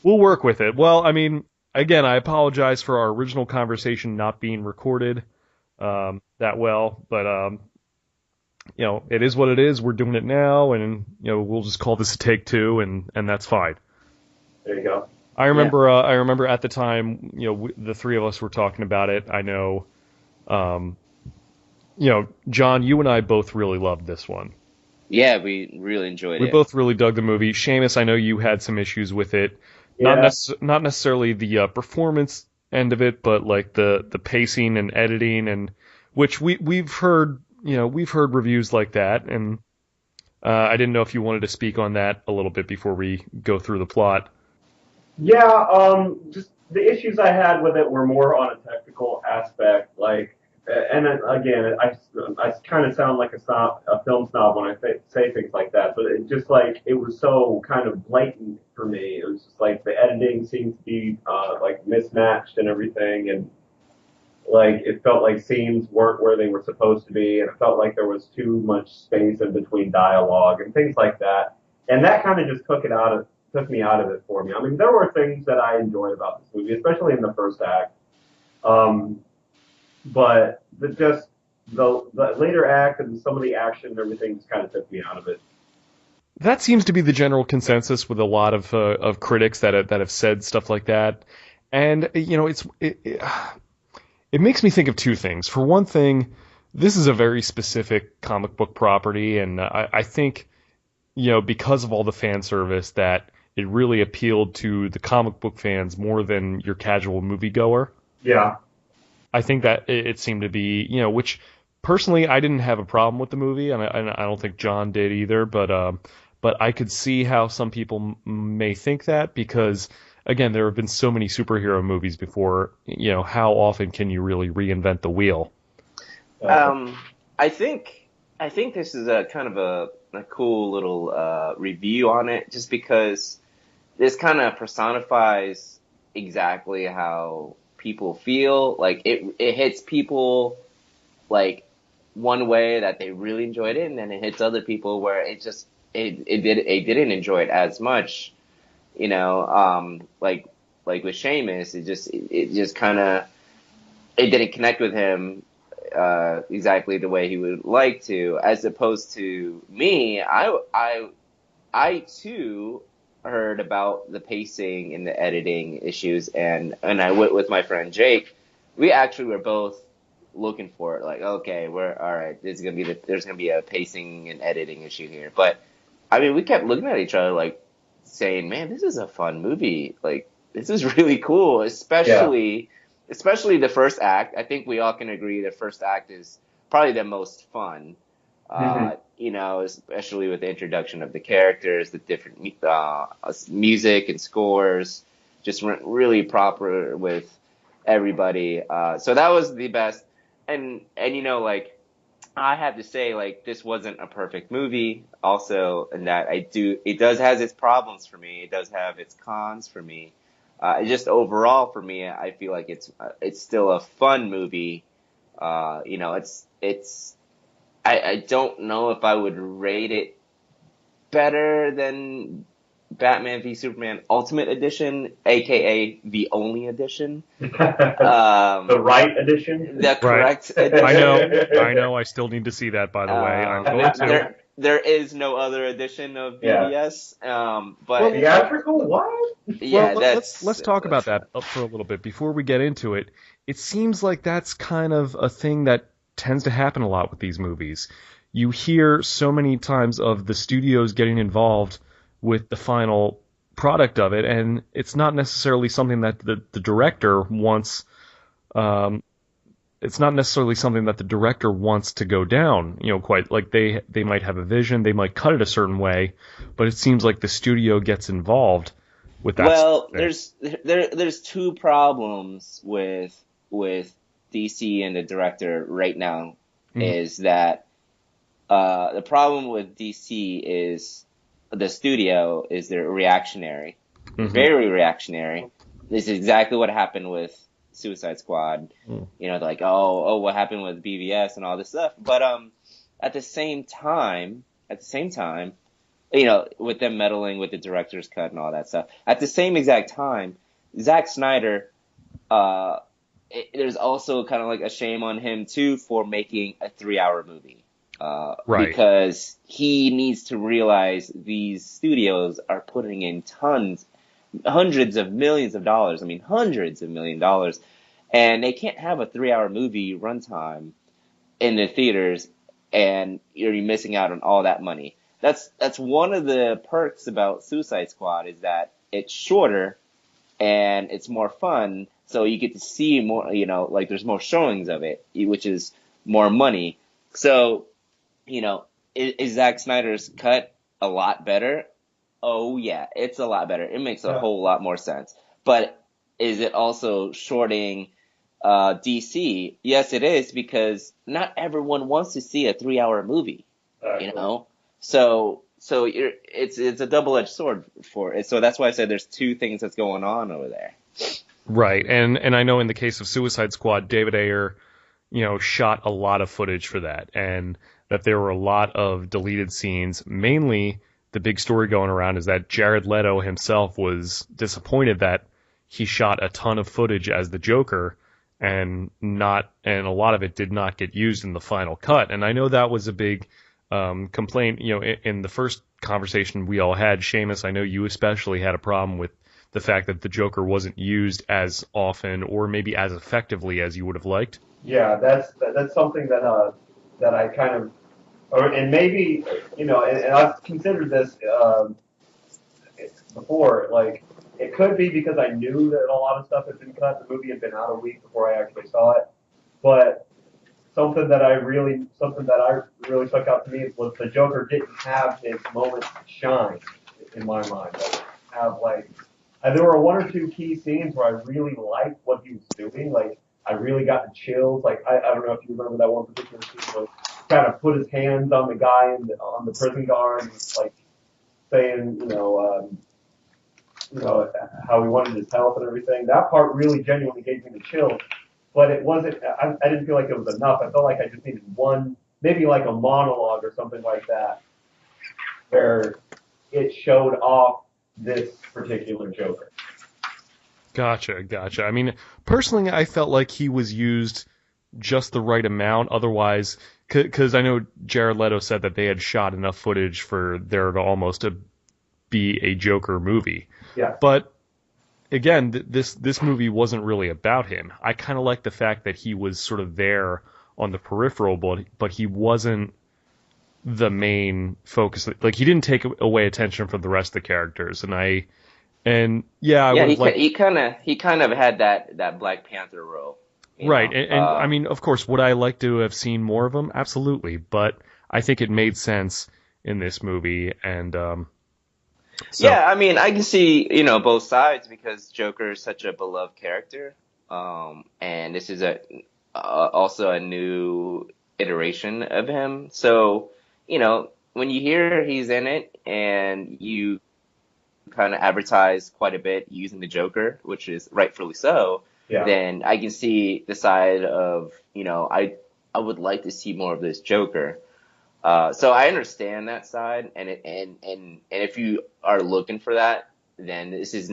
We'll work with it. Well, I mean, again, I apologize for our original conversation not being recorded that well, but it is what it is. We're doing it now, and we'll just call this a take two, and that's fine. There you go. I remember at the time, the three of us were talking about it. I know, John, you and I both really loved this one. Yeah, we really enjoyed it. We both really dug the movie. Seamus, I know you had some issues with it. Yeah. Not necessarily the performance end of it, but like the pacing and editing, and which we've heard reviews like that, and I didn't know if you wanted to speak on that a little bit before we go through the plot. Yeah, just the issues I had with it were more on a technical aspect, and again, I kind of sound like a film snob when I say things like that, but it just it was so kind of blatant for me. It was just the editing seemed to be mismatched and everything, and it felt like scenes weren't where they were supposed to be, and it felt like there was too much space in between dialogue and things like that, and that kind of just took me out of it for me. I mean, there were things that I enjoyed about this movie, especially in the first act. But the later act and some of the action and everything just kind of took me out of it. That seems to be the general consensus with a lot of critics that have said stuff like that. And it makes me think of two things. For one thing, this is a very specific comic book property, and I think because of all the fan service that it really appealed to the comic book fans more than your casual moviegoer. Yeah. I think that it seemed to be, which personally I didn't have a problem with the movie, and I don't think John did either, but I could see how some people may think that because, again, there have been so many superhero movies before, how often can you really reinvent the wheel? I think this is a kind of a cool little review on it, just because this kind of personifies exactly how people feel. It hits people one way that they really enjoyed it, and then it hits other people where it didn't enjoy it as much. Like with Seamus, it just kind of it didn't connect with him exactly the way he would like to, as opposed to me. I too heard about the pacing and the editing issues, and I went with my friend Jake. We actually were both looking for it, okay, we're all right. There's gonna be a pacing and editing issue here, but I mean, we kept looking at each other saying, man, this is a fun movie. Like, this is really cool, especially the first act. I think we all can agree the first act is probably the most fun. You know, especially with the introduction of the characters, the different music and scores, just went really proper with everybody. So that was the best. And you know, like, I have to say, like, this wasn't a perfect movie also, in that it does has its problems for me. It does have its cons for me. Just overall for me, I feel like it's still a fun movie. You know, I don't know if I would rate it better than Batman v Superman Ultimate Edition, aka the only edition. The right edition? The correct edition. I know. I still need to see that, by the way. I'm going to. There is no other edition of BVS. But theatrical? What? Yeah, well, let's talk about that for a little bit before we get into it. It seems like that's kind of a thing that tends to happen a lot with these movies. You hear so many times of the studios getting involved with the final product of it, and it's not necessarily something that the director wants. It's not necessarily something that the director wants to go down. You know, quite like they might have a vision, they might cut it a certain way, but it seems like the studio gets involved with that. Well, there's two problems with DC and the director right now. Is that the problem with DC is the studio is they're reactionary, very reactionary. This is exactly what happened with Suicide Squad. You know, they're like, oh, what happened with BVS and all this stuff. But at the same time, you know, with them meddling with the director's cut and all that stuff, at the same exact time, Zack Snyder, there's also kind of like a shame on him too for making a 3-hour movie. Right. Because he needs to realize these studios are putting in hundreds of millions of dollars. I mean, hundreds of $1 million. And they can't have a 3-hour movie runtime in the theaters and you're missing out on all that money. That's one of the perks about Suicide Squad is that it's shorter and it's more fun. So you get to see more, you know, like there's more showings of it, which is more money. So, you know, is Zack Snyder's cut a lot better? Oh, yeah, it's a lot better. It makes a whole lot more sense. But is it also shorting DC? Yes, it is, because not everyone wants to see a 3-hour movie, you know? So it's a double-edged sword for it. So that's why I said there's two things that's going on over there. Right, and I know in the case of Suicide Squad, David Ayer, you know, shot a lot of footage for that, and that there were a lot of deleted scenes. Mainly, the big story going around is that Jared Leto himself was disappointed that he shot a ton of footage as the Joker, and a lot of it did not get used in the final cut. And I know that was a big complaint. You know, in the first conversation we all had, Seamus, I know you especially had a problem with the fact that the Joker wasn't used as often or maybe as effectively as you would have liked. Yeah, that's something that I kind of, and maybe, you know, and I've considered this before, like, it could be because I knew that a lot of stuff had been cut. The movie had been out a week before I actually saw it. But something that I really stuck out to me was the Joker didn't have his moment to shine, in my mind. There were one or two key scenes where I really liked what he was doing. Like, I really got the chills. Like, I don't know if you remember that one particular scene where he kind of put his hands on the guy on the prison guard, and, like, saying, you know, how he wanted his health and everything. That part really genuinely gave me the chills. But it wasn't, I didn't feel like it was enough. I felt like I just needed one, maybe like a monologue or something like that, where it showed off this particular Joker. Gotcha. I mean, personally, I felt like he was used just the right amount. Otherwise, because I know Jared Leto said that they had shot enough footage for there to almost be a Joker movie. Yeah. But again, this movie wasn't really about him. I kind of like the fact that he was sort of there on the peripheral, but he wasn't the main focus. Like, he didn't take away attention from the rest of the characters, I he kind of had that Black Panther role, right? And I mean, of course, would I like to have seen more of him? Absolutely, but I think it made sense in this movie, and yeah, I mean, I can see both sides because Joker is such a beloved character, and this is also a new iteration of him. So when you hear he's in it and you kind of advertise quite a bit using the Joker, which is rightfully so, then I can see the side of, I would like to see more of this Joker. So I understand that side, and if you are looking for that, then this is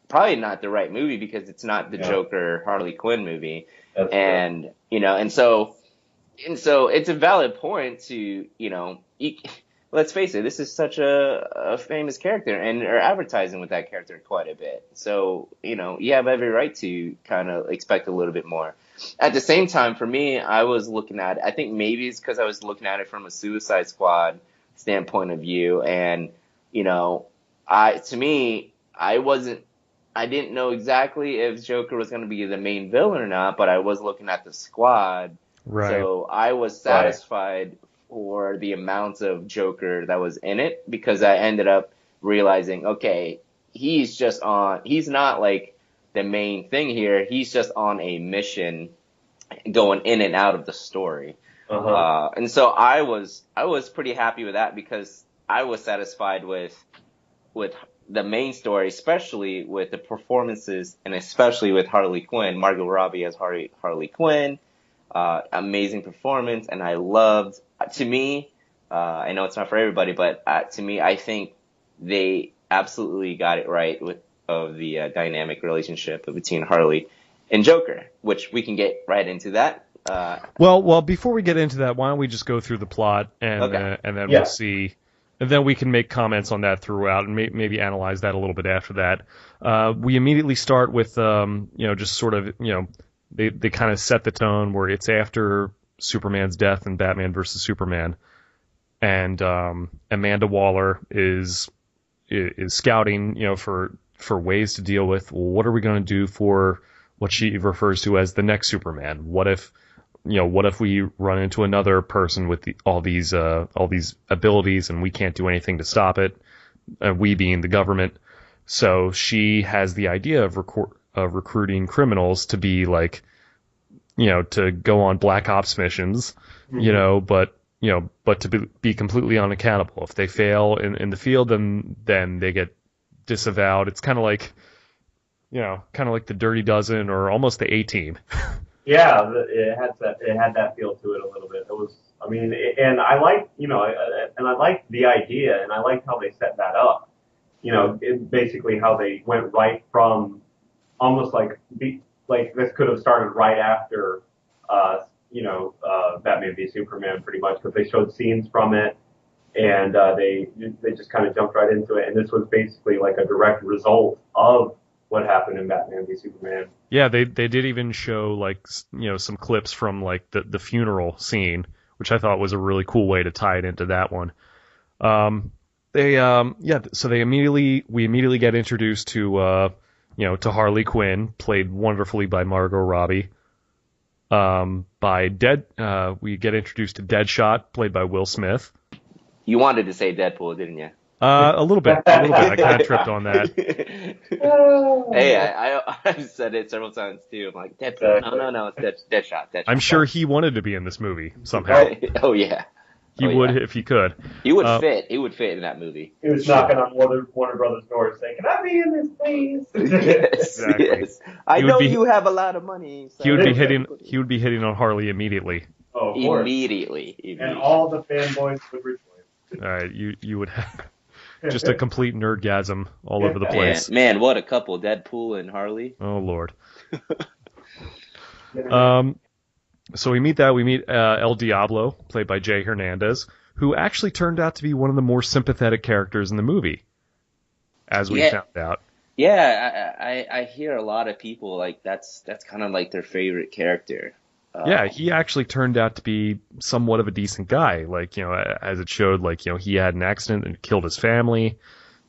probably not the right movie because it's not the Joker Harley Quinn movie. That's and true. And so it's a valid point to, let's face it, this is such a famous character, and they're advertising with that character quite a bit. So, you have every right to kind of expect a little bit more. At the same time, for me, I was looking at it, I think maybe it's because I was looking at it from a Suicide Squad standpoint of view, and, I didn't know exactly if Joker was going to be the main villain or not, but I was looking at the squad. Right. So I was satisfied for the amount of Joker that was in it, because I ended up realizing, okay, he's not like the main thing here. He's just on a mission going in and out of the story. And so I was pretty happy with that, because I was satisfied with the main story, especially with the performances, and especially with Harley Quinn. Margot Robbie as Harley Quinn. Amazing performance, and I loved, to me, I know it's not for everybody, but to me, I think they absolutely got it right of the dynamic relationship between Harley and Joker, which we can get right into that. Well, before we get into that, why don't we just go through the plot, and then we'll see, and then we can make comments on that throughout, and maybe analyze that a little bit after that. We immediately start with, just sort of, they kind of set the tone where it's after Superman's death in Batman vs. Superman, and Amanda Waller is scouting, for ways to deal with, well, what are we going to do for what she refers to as the next Superman? What if we run into another person with all these abilities and we can't do anything to stop it? We being the government. So she has the idea of recruiting criminals to be like, to go on black ops missions, but to be completely unaccountable. If they fail in the field, then they get disavowed. It's kind of like the Dirty Dozen or almost the A-Team. Yeah, it had that feel to it a little bit. It was, and I like, and I liked the idea, and I liked how they set that up. Basically how they went right from almost like this could have started right after, Batman v Superman, pretty much, because they showed scenes from it, and they just kind of jumped right into it, and this was basically like a direct result of what happened in Batman v Superman. Yeah, they did even show some clips from the funeral scene, which I thought was a really cool way to tie it into that one. So we immediately get introduced to to Harley Quinn, played wonderfully by Margot Robbie. We get introduced to Deadshot, played by Will Smith. You wanted to say Deadpool, didn't you? A little bit. I kind of tripped on that. Hey, I said it several times too. I'm like, Deadpool. No, it's Deadshot. I'm sure he wanted to be in this movie somehow. Oh yeah. He would if he could. He would fit. He would fit in that movie. He was knocking on Warner Brothers' doors saying, "Can I be in this, please?" Exactly. Yes. I know you have a lot of money. So. He would be hitting on Harley immediately. Oh, immediately. And all the fanboys would rejoice. All right, you would have just a complete nerdgasm all over the place. Man, what a couple, Deadpool and Harley. Oh Lord. So we meet El Diablo, played by Jay Hernandez, who actually turned out to be one of the more sympathetic characters in the movie, as we found out. Yeah, I hear a lot of people that's kind of like their favorite character. Yeah, he actually turned out to be somewhat of a decent guy. Like, as it showed, like, he had an accident and killed his family,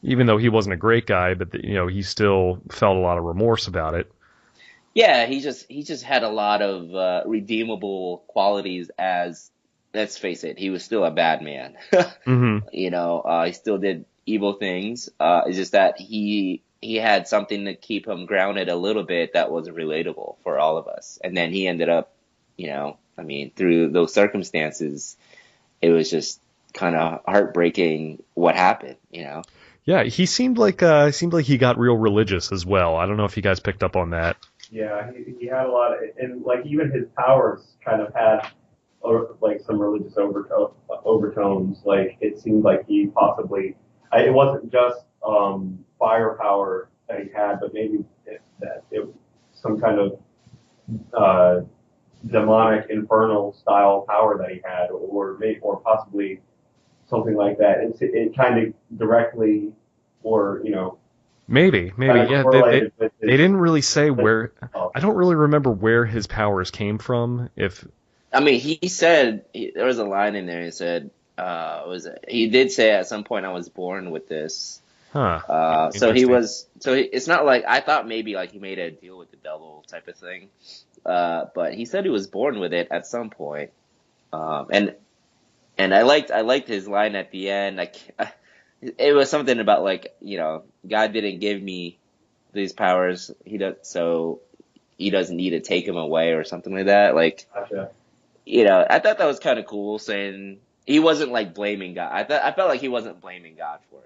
even though he wasn't a great guy, but, he still felt a lot of remorse about it. Yeah, he just had a lot of redeemable qualities as, let's face it, he was still a bad man. Mm-hmm. He still did evil things. It's just that he had something to keep him grounded a little bit that was relatable for all of us. And then he ended up, through those circumstances, it was just kind of heartbreaking what happened, Yeah, he seemed like he got real religious as well. I don't know if you guys picked up on that. Yeah, he had a lot of, and like even his powers kind of had like some religious overtones. Like it seemed like he possibly, it wasn't just firepower that he had, but maybe that it was some kind of demonic infernal style power that he had, or possibly something like that. It kind of directly, or Maybe, yeah. They didn't really say where. I don't really remember where his powers came from. He said there was a line in there. He said, he did say at some point, "I was born with this." Huh. It's not like, I thought maybe like he made a deal with the devil type of thing. But he said he was born with it at some point. And I liked his line at the end. Like, it was something about like, God didn't give me these powers. So he doesn't need to take them away or something like that. Like, Gotcha. I thought that was kind of cool, saying he wasn't like blaming God. I felt like he wasn't blaming God for it,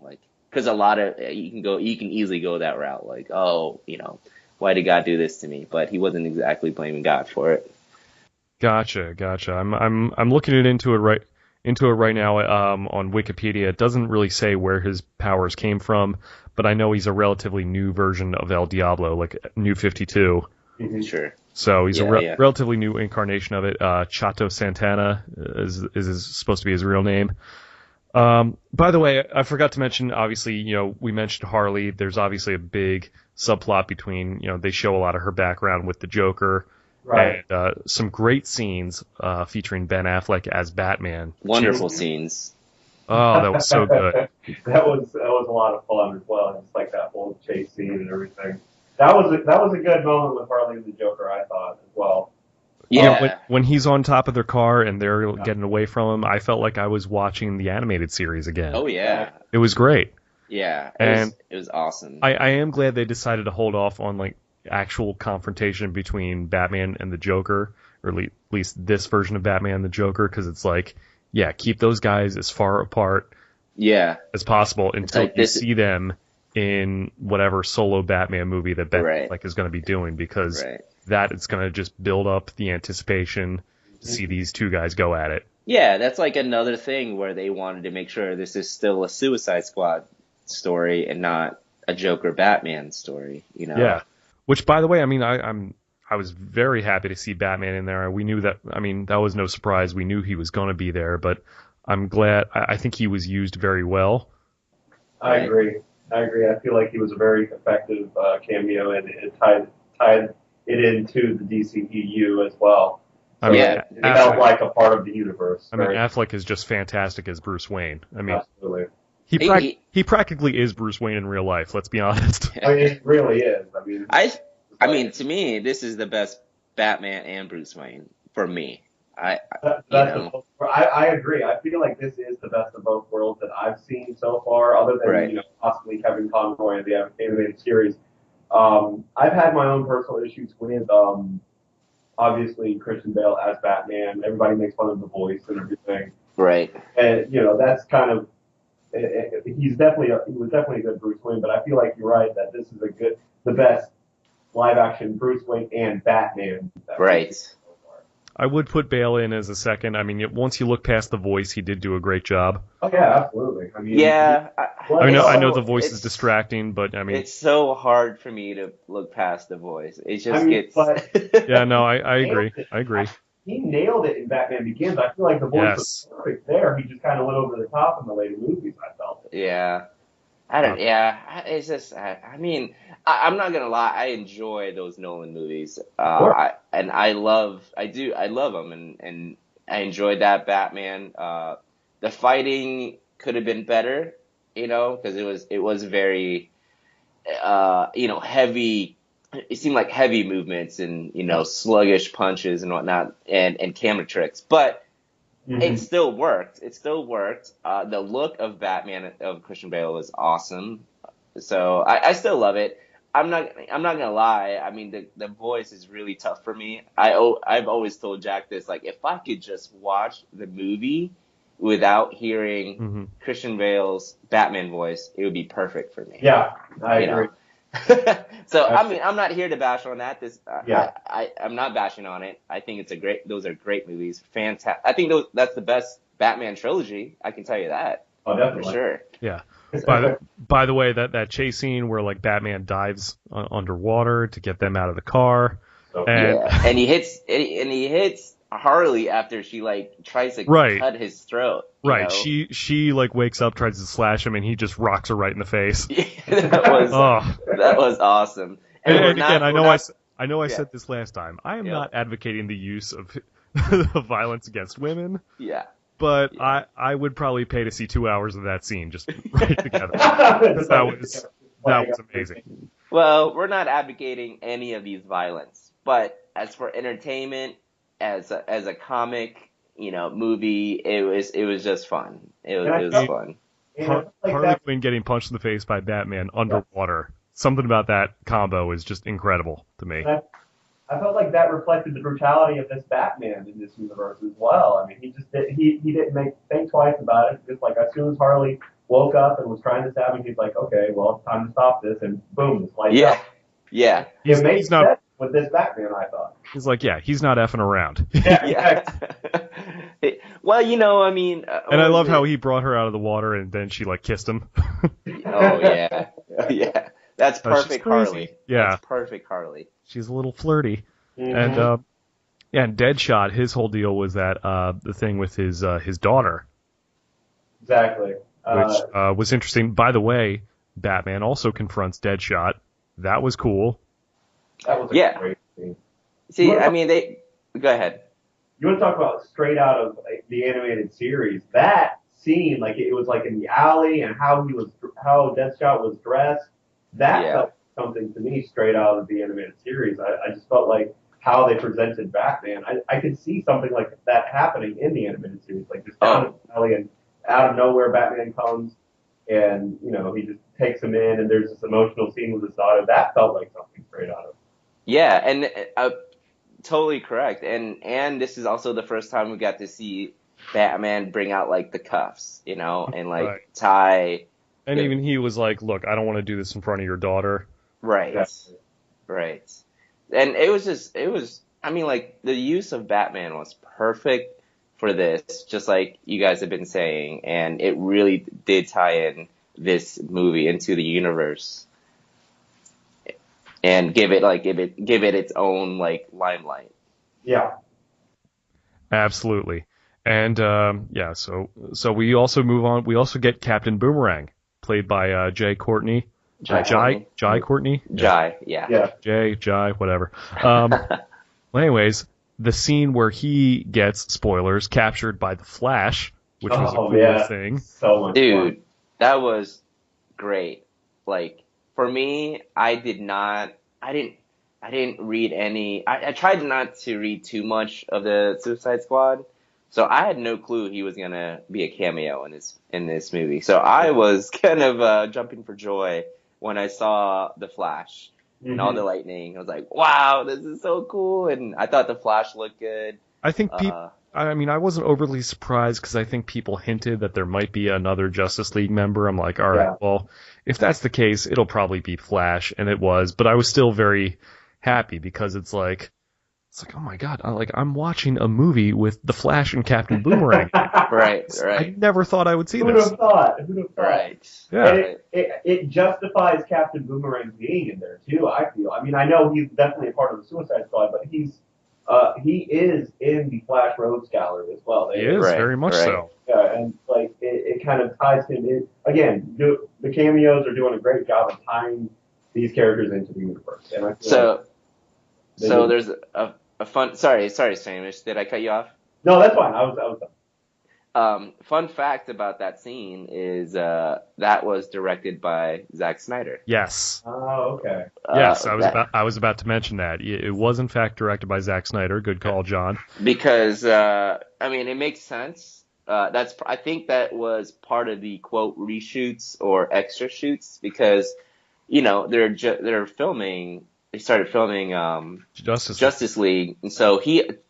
like, because a lot of, you can easily go that route. Like, oh, why did God do this to me? But he wasn't exactly blaming God for it. Gotcha. I'm looking into it right now on Wikipedia. It doesn't really say where his powers came from, but I know he's a relatively new version of El Diablo, like New 52. Mm-hmm. Sure. So he's relatively new incarnation of it. Chato Santana is supposed to be his real name. By the way, I forgot to mention, obviously, we mentioned Harley. There's obviously a big subplot between, they show a lot of her background with the Joker. Right. And some great scenes featuring Ben Affleck as Batman. Wonderful scenes. Oh, that was so good. that was a lot of fun as well. Just like that whole chase scene and everything. That was a good moment with Harley and the Joker, I thought, as well. Yeah. When he's on top of their car and they're getting away from him, I felt like I was watching the animated series again. Oh yeah. It was great. Yeah. It was awesome. I am glad they decided to hold off on like actual confrontation between Batman and the Joker, or at least this version of Batman and the Joker, because it's like, yeah, keep those guys as far apart as possible until you see them in whatever solo Batman movie that Ben is going to be doing, because that is going to just build up the anticipation to see these two guys go at it. Yeah, that's like another thing where they wanted to make sure this is still a Suicide Squad story and not a Joker Batman story, Yeah. Which, by the way, I was very happy to see Batman in there. We knew that. That was no surprise. We knew he was going to be there, but I'm glad. I think he was used very well. I agree. I feel like he was a very effective cameo, and it tied it into the DCEU as well. So it felt like a part of the universe. Affleck is just fantastic as Bruce Wayne. Absolutely. He practically is Bruce Wayne in real life. Let's be honest. It really is. To me, this is the best Batman and Bruce Wayne for me. I agree. I feel like this is the best of both worlds that I've seen so far, other than possibly Kevin Conroy in the animated series. I've had my own personal issues with obviously Christian Bale as Batman. Everybody makes fun of the voice and everything. Right. And that's kind of he was definitely a good Bruce Wayne, but I feel like you're right that this is the best live action Bruce Wayne and Batman. Right. I would put Bale in as a second. Once you look past the voice, he did do a great job. Oh yeah, absolutely. I know the voice is distracting, but it's so hard for me to look past the voice. It just gets. Yeah, no, I agree. I agree. He nailed it in Batman Begins. I feel like the voice was perfect there. He just kind of went over the top in the later movies, I felt. Yeah. It's just, I'm not gonna lie, I enjoy those Nolan movies. Sure. I love them, and I enjoyed that Batman. The fighting could have been better, because it was very, heavy. It seemed like heavy movements and sluggish punches and whatnot, and camera tricks, but it still worked. The look of Batman of Christian Bale was awesome, so I still love it. I'm not gonna lie. I mean, the voice is really tough for me. I've always told Jack this. Like, if I could just watch the movie without hearing Christian Bale's Batman voice, it would be perfect for me. Yeah, I agree. So I mean, I'm not here to bash on that. I'm not bashing on it. I think those are great movies. Fantastic. I think that's the best Batman trilogy. I can tell you that. Oh, definitely. For sure. Yeah. By the way, that chase scene where like Batman dives underwater to get them out of the car, and he hits Harley after she like tries to cut his throat. Right. She like wakes up, tries to slash him, and he just rocks her right in the face. That was awesome. And again, I know I said this last time. I am not advocating the use of violence against women. Yeah. But I would probably pay to see 2 hours of that scene just right together. That was amazing. Well, we're not advocating any of these violence, but as for entertainment, as a comic, movie, it was just fun. It was fun. Harley Quinn getting punched in the face by Batman underwater. Something about that combo is just incredible to me. I felt like that reflected the brutality of this Batman in this universe as well. I mean, he didn't think twice about it. Just like as soon as Harley woke up and was trying to stab him, he's like, okay, well, it's time to stop this, and boom, it's lights out. Yeah. It made sense with this Batman, I thought. He's like, he's not effing around. Yeah. Well, I mean... and I love how he brought her out of the water and then she, like, kissed him. Oh, yeah. Yeah. That's perfect Harley. Yeah. That's perfect Harley. She's a little flirty. And Deadshot, his whole deal was that the thing with his daughter. Exactly. Which was interesting. By the way, Batman also confronts Deadshot. That was cool. That was a great scene. See, I mean, go ahead. You want to talk about straight out of the animated series? That scene, like it was like in the alley, and how Deadshot was dressed. That felt something to me straight out of the animated series. I just felt like how they presented Batman. I could see something like that happening in the animated series, like just down in the alley and out of nowhere Batman comes, and he just takes him in, and there's this emotional scene with his daughter. That felt like something straight out of. Yeah, and totally correct. And this is also the first time we got to see Batman bring out like the cuffs, and like tie. And even he was like, "Look, I don't want to do this in front of your daughter." Right. Exactly. Right. And I mean, like, the use of Batman was perfect for this, just like you guys have been saying, and it really did tie in this movie into the universe and give it its own like limelight. Yeah. Absolutely. And so we also move on. We also get Captain Boomerang, played by Jai Courtney. Jai Courtney? Jai, yeah. Jai, whatever. Well, anyways, the scene where he gets, spoilers, captured by the Flash, which was a cool thing. So much fun. That was great. Like, for me, I didn't read any, I tried not to read too much of the Suicide Squad, so I had no clue he was gonna be a cameo in this movie. So I was kind of jumping for joy when I saw the Flash and all the lightning. I was like, wow, this is so cool. And I thought the Flash looked good. I think I wasn't overly surprised because I think people hinted that there might be another Justice League member. I'm like, all right, well, if that's the case, it'll probably be Flash. And it was, but I was still very happy because it's like, oh my God, I'm watching a movie with the Flash and Captain Boomerang. Right. I never thought I would see this. Who'd have thought? Right. Yeah. And it justifies Captain Boomerang being in there too, I feel. I mean, I know he's definitely a part of the Suicide Squad, but he is in the Flash Rogues Gallery as well. He is, very much so. Yeah, and like it kind of ties him in. Again, the cameos are doing a great job of tying these characters into the universe. And I feel so there's a fun. Sorry, Samish. Did I cut you off? No, that's fine. I was done. Fun fact about that scene is that was directed by Zack Snyder. Yes. Oh, okay. Yes, I was about to mention that. It was in fact directed by Zack Snyder. Good call, John. Because it makes sense. I think that was part of the quote reshoots or extra shoots because they're filming. They started filming Justice League, and so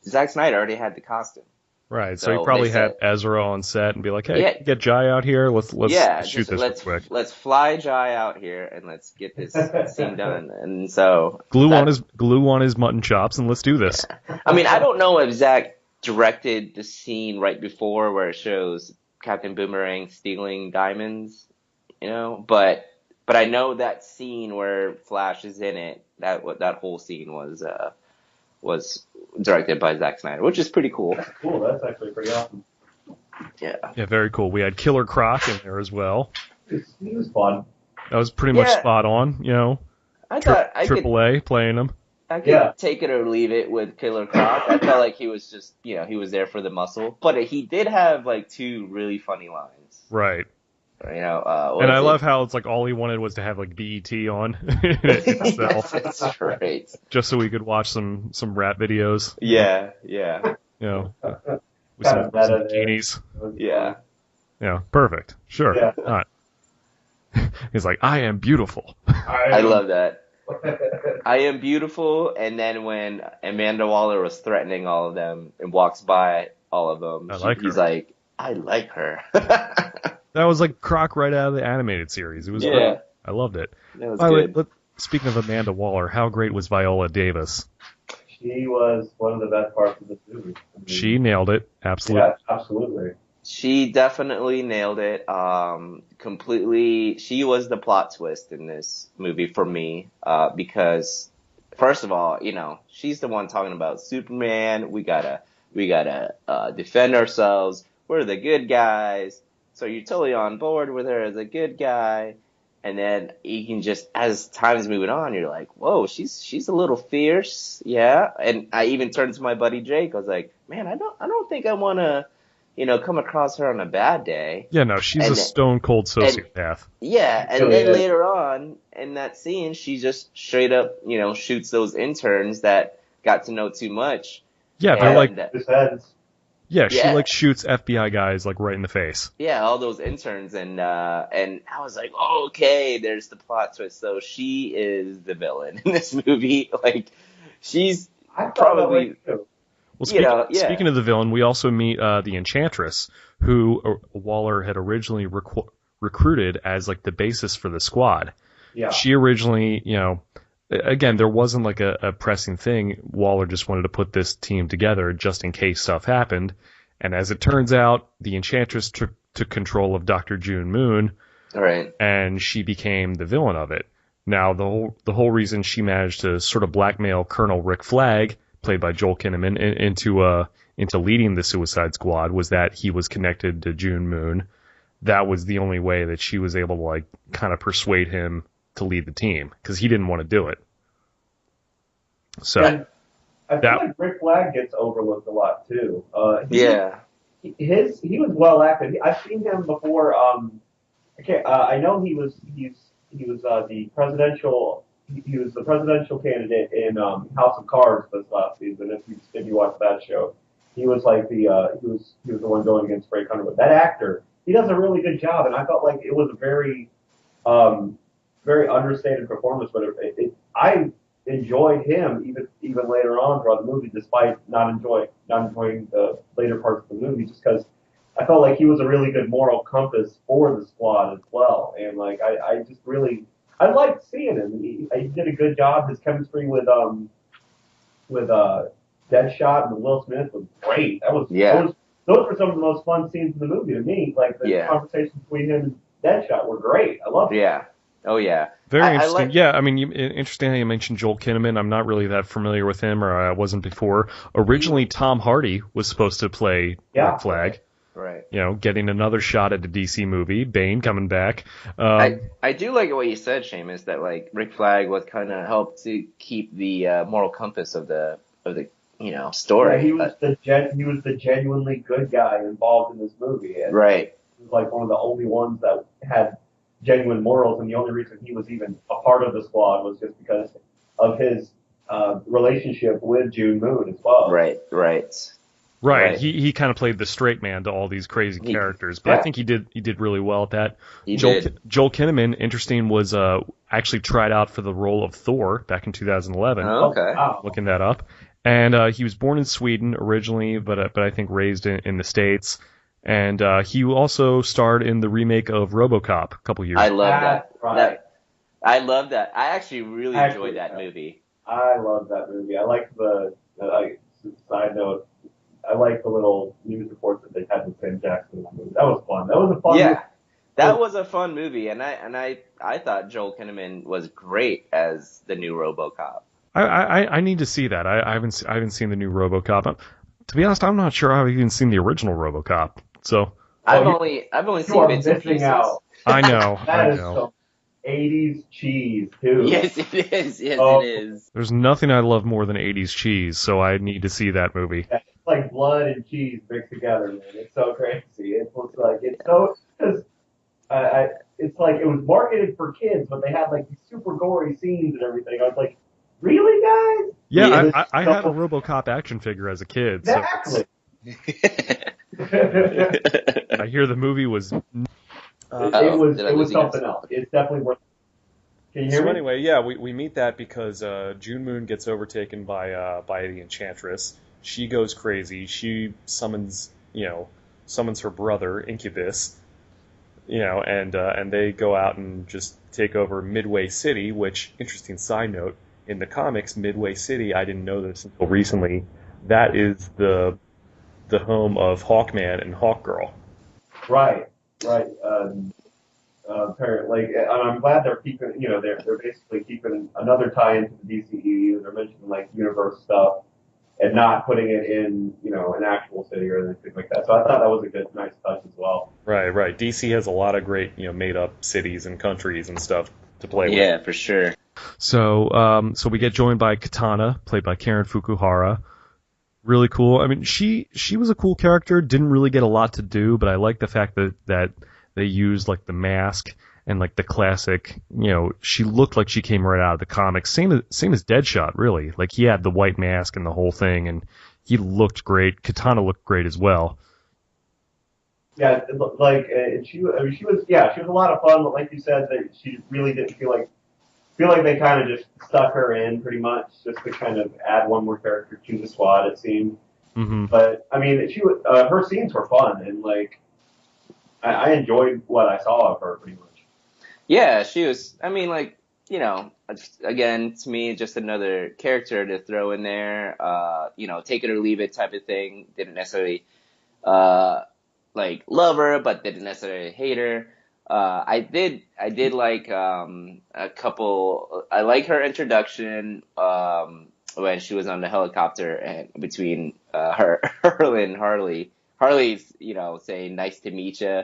Zack Snyder already had the costume. Right, so he probably had Ezra on set and be like, "Hey, get Jai out here. Let's shoot this real quick. Let's fly Jai out here and let's get this scene done." And so glue on his mutton chops and let's do this. Yeah. I mean, I don't know if Zack directed the scene right before where it shows Captain Boomerang stealing diamonds, but I know that scene where Flash is in it. That whole scene was directed by Zack Snyder, which is pretty cool. That's cool. That's actually pretty awesome. Yeah. Yeah, very cool. We had Killer Croc in there as well. He was fun. That was pretty much spot on, I thought AAA playing him. I could take it or leave it with Killer Croc. I felt like he was just, he was there for the muscle. But he did have, like, 2 really funny lines. Right. And I love how it's like all he wanted was to have like BET on itself. That's right. Just so we could watch some rap videos. Yeah. With some bikinis. Yeah. Yeah, perfect. Sure. Yeah. Not. He's like, I am beautiful. I love that. I am beautiful, and then when Amanda Waller was threatening all of them and walks by all of them, he's like, I like her. That was like Croc right out of the animated series. It was great. I loved it. That was good. Speaking of Amanda Waller, how great was Viola Davis? She was one of the best parts of this movie. She nailed it. Absolutely. Yeah, absolutely. She definitely nailed it. Completely. She was the plot twist in this movie for me. Because first of all, she's the one talking about Superman. We gotta defend ourselves. We're the good guys. So you're totally on board with her as a good guy. And then you can just, as time's moving on, you're like, whoa, she's a little fierce. Yeah. And I even turned to my buddy Jake. I was like, man, I don't think I want to, come across her on a bad day. Yeah, no, she's a stone cold sociopath. And then later on in that scene, she just straight up, shoots those interns that got to know too much. Yeah, they're like, yeah, she like shoots FBI guys like right in the face. Yeah, all those interns, and I was like, oh, okay, there's the plot twist. So she is the villain in this movie. Like, she's probably. Well, speaking of the villain, we also meet the Enchantress, who Waller had originally recruited as like the basis for the squad. Yeah. She originally, again, there wasn't like a pressing thing. Waller just wanted to put this team together just in case stuff happened. And as it turns out, the Enchantress took control of Dr. June Moon. Right. And she became the villain of it. Now, the whole reason she managed to sort of blackmail Colonel Rick Flag, played by Joel Kinnaman, into leading the Suicide Squad was that he was connected to June Moon. That was the only way that she was able to like kind of persuade him to lead the team, because he didn't want to do it. So I feel like Rick Flag gets overlooked a lot too. He was well acted. I've seen him before. I know he was the presidential candidate in House of Cards this last season. If you watch that show, he was like he was the one going against Frank Underwood. That actor, he does a really good job, and I felt like it was a very very understated performance, but I enjoyed him even later on throughout the movie, despite not enjoying the later parts of the movie, just because I felt like he was a really good moral compass for the squad as well, and like I liked seeing him. He did a good job. His chemistry with Deadshot and Will Smith was great. Those were some of the most fun scenes in the movie to me. Like the conversations between him and Deadshot were great. I loved it. Yeah. Oh, yeah. Very interesting. Interesting how you mentioned Joel Kinnaman. I'm not really that familiar with him, or I wasn't before. Originally, Tom Hardy was supposed to play Rick Flag. Right. Getting another shot at a DC movie. Bane coming back. I do like what you said, Seamus, that like Rick Flag was kind of helped to keep the moral compass of the story. Yeah, he was the genuinely good guy involved in this movie. And right. He was like one of the only ones that had genuine morals, and the only reason he was even a part of the squad was just because of his relationship with June Moon as well. Right. He kind of played the straight man to all these crazy characters, but I think he did really well at that. Joel Kinnaman, interesting, was actually tried out for the role of Thor back in 2011. Oh, okay. Looking that up. And he was born in Sweden originally, but I think raised in the States. And he also starred in the remake of RoboCop a couple years ago. I love that. Right. I love that. I actually really enjoyed that movie. I love that movie. I like side note, I like the little news reports that they had with Sam Jackson in that movie. That was fun. That was a fun movie. That was a fun movie, and I thought Joel Kinnaman was great as the new RoboCop. I need to see that. I haven't seen the new RoboCop. To be honest, I'm not sure I've even seen the original RoboCop. So I've only seen bits and pieces. Out. I know. That is some 80s cheese too. Yes, it is. It is. There's nothing I love more than 80s cheese, so I need to see that movie. It's like blood and cheese mixed together, man. It's so crazy. It looks like it's so because it's like it was marketed for kids, but they had like these super gory scenes and everything. I was like, really, guys? Yeah, I had a RoboCop action figure as a kid. Exactly. So I hear the movie was. It was something else. It's definitely worth. Can you hear me? Anyway, yeah, we meet that because June Moon gets overtaken by the Enchantress. She goes crazy. She summons her brother Incubus. And they go out and just take over Midway City. Which, interesting side note, in the comics, Midway City, I didn't know this until recently. That is the home of Hawkman and Hawkgirl. Right. Apparently, and I'm glad they're keeping, they're basically keeping another tie into the DCEU. They're mentioning like universe stuff and not putting it in, an actual city or anything like that. So I thought that was a nice touch as well. Right. DC has a lot of great, made up cities and countries and stuff to play with. Yeah, for sure. So we get joined by Katana, played by Karen Fukuhara. Really cool. I mean, she was a cool character. Didn't really get a lot to do, but I like the fact that they used like the mask and like the classic. She looked like she came right out of the comics. Same as Deadshot, really. Like he had the white mask and the whole thing, and he looked great. Katana looked great as well. Yeah, she was a lot of fun. But like you said, that she really didn't feel like they kind of just stuck her in pretty much just to kind of add one more character to the squad, it seemed. Mm-hmm. But I mean, her scenes were fun, and like I enjoyed what I saw of her pretty much. Yeah, she was. I mean, like again, to me, just another character to throw in there. Take it or leave it type of thing. Didn't necessarily like love her, but didn't necessarily hate her. I did like a couple. I like her introduction when she was on the helicopter and between her and Harley. Harley's saying nice to meet you.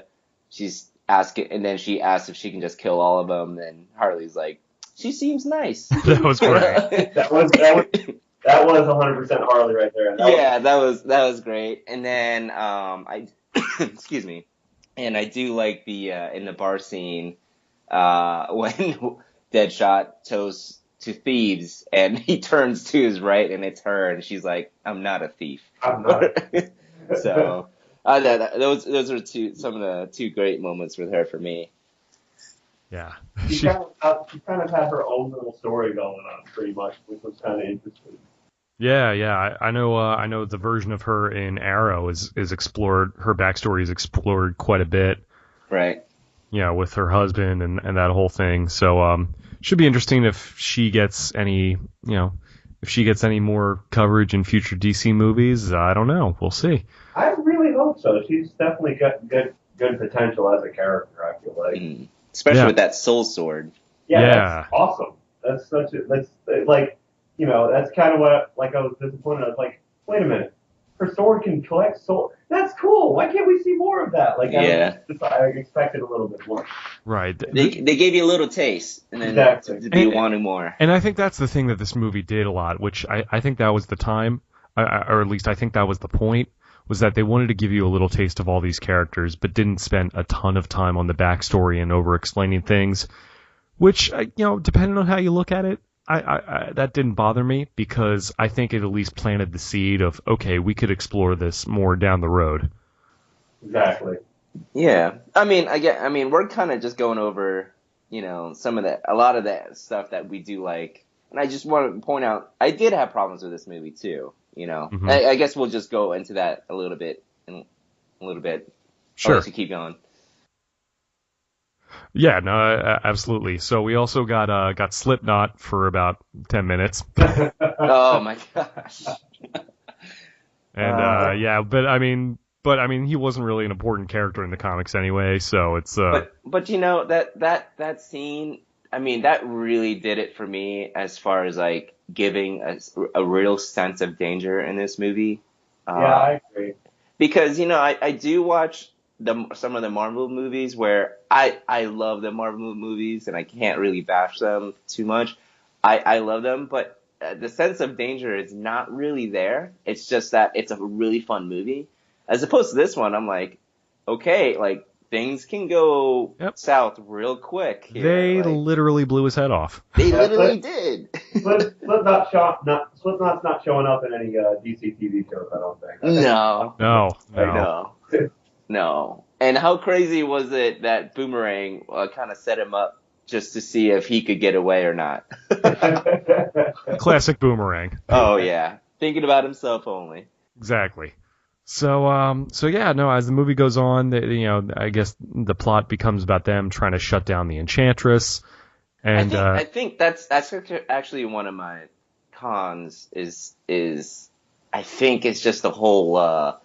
She's asking, and then she asks if she can just kill all of them. And Harley's like, she seems nice. That was great. that was 100% Harley right there. That was great. And then I excuse me. And I do like the in the bar scene when Deadshot toasts to thieves and he turns to his right and it's her and she's like, "I'm not a thief." I'm not. So those are some of the two great moments with her for me. Yeah, she kind of had her own little story going on pretty much, which was kind of interesting. Yeah. I know the version of her in Arrow is explored. Her backstory is explored quite a bit. Right. With her husband and that whole thing. So should be interesting if she gets any more coverage in future DC movies. I don't know. We'll see. I really hope so. She's definitely got good potential as a character, I feel like. Especially with that soul sword. Yeah. That's awesome. That's that's kind of what, like, I was disappointed. I was like, wait a minute. her sword can collect soul. That's cool. Why can't we see more of that? Like, Yeah. I expected a little bit more. Right. They gave you a little taste, and then Exactly. to be wanting more. And I think that's the thing that this movie did a lot, which I think that was the time, or at least I think that was the point, was that they wanted to give you a little taste of all these characters, but didn't spend a ton of time on the backstory and over-explaining things, which, depending on how you look at it, I that didn't bother me, because I think it at least planted the seed of, okay, we could explore this more down the road. Exactly. Yeah. I mean, we're kind of just going over, a lot of that stuff that we do like. And I just want to point out, I did have problems with this movie too, Mm-hmm. I guess we'll just go into that a little bit. Sure. I'll let you keep going. Yeah, no, absolutely. So we also got Slipknot for about 10 minutes. Oh my gosh. And yeah, but I mean, he wasn't really an important character in the comics anyway, so it's But that scene, I mean, that really did it for me as far as like giving a real sense of danger in this movie. Yeah, I agree. Because I do watch some of the Marvel movies where I love the Marvel movies and I can't really bash them too much. I love them, but the sense of danger is not really there. It's just that it's a really fun movie. As opposed to this one, I'm like, okay, like things can go south real quick here. They literally blew his head off. They literally did. Slipknot's not showing up in any DC TV shows, I don't think. No. And how crazy was it that Boomerang kind of set him up just to see if he could get away or not? Classic Boomerang. Oh yeah, thinking about himself only. Exactly. So yeah, no. As the movie goes on, I guess the plot becomes about them trying to shut down the Enchantress. And I think that's actually one of my cons. Is I think it's just the whole.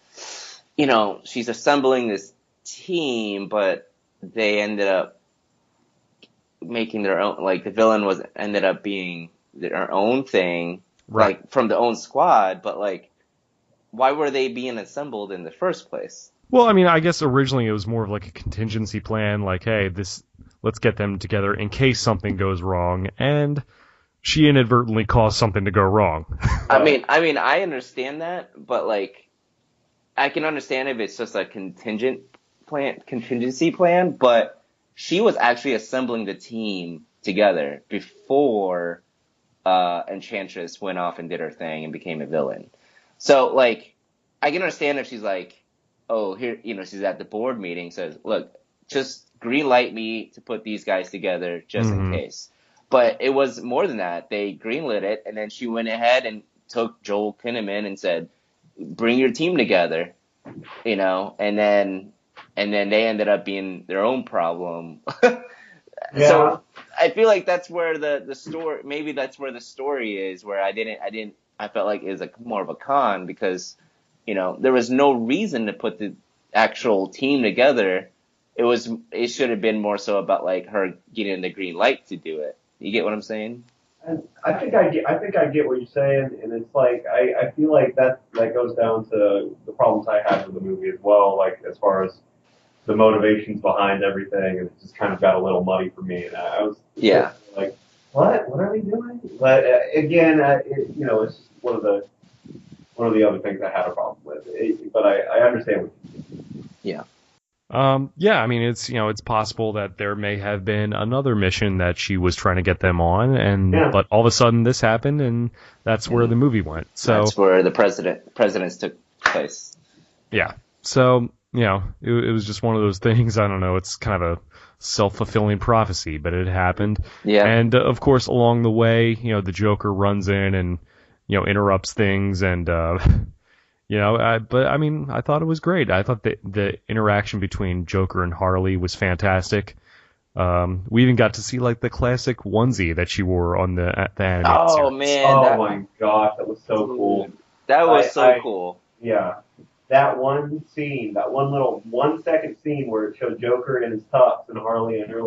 She's assembling this team, but they ended up making their own. Like the villain ended up being their own thing, right, like from the own squad. But like, why were they being assembled in the first place? Well, I mean, I guess originally it was more of like a contingency plan. Like, hey, let's get them together in case something goes wrong, and she inadvertently caused something to go wrong. I mean, I understand that, but like. I can understand if it's just a contingency plan, but she was actually assembling the team together before Enchantress went off and did her thing and became a villain. So, like, I can understand if she's like, oh, here, she's at the board meeting, says, look, just green light me to put these guys together just in case. But it was more than that. They greenlit it, and then she went ahead and took Joel Kinnaman and said, bring your team together, and then they ended up being their own problem. Yeah. So I feel like that's where the story, maybe that's where the story is, where I felt like it was more of a con because, there was no reason to put the actual team together. It should have been more so about like her getting the green light to do it. You get what I'm saying? And I think I get what you're saying, and it's like I feel like that goes down to the problems I had with the movie as well, like as far as the motivations behind everything, and it just kind of got a little muddy for me, and I was like, what are they doing? But again, it's just one of the other things I had a problem with. But I understand what you mean. Yeah. Yeah, I mean, it's possible that there may have been another mission that she was trying to get them on, but all of a sudden this happened, and that's where the movie went. So that's where the presidents took place. Yeah. So, it was just one of those things. I don't know. It's kind of a self-fulfilling prophecy, but it happened. Yeah. And of course, along the way, the Joker runs in and interrupts things and. But I mean, I thought it was great. I thought the interaction between Joker and Harley was fantastic. We even got to see like the classic onesie that she wore on the animated Oh series. man! My gosh, that was so cool. That was so cool. Yeah, that one scene, that one little 1 second scene where it showed Joker in his tux and Harley in her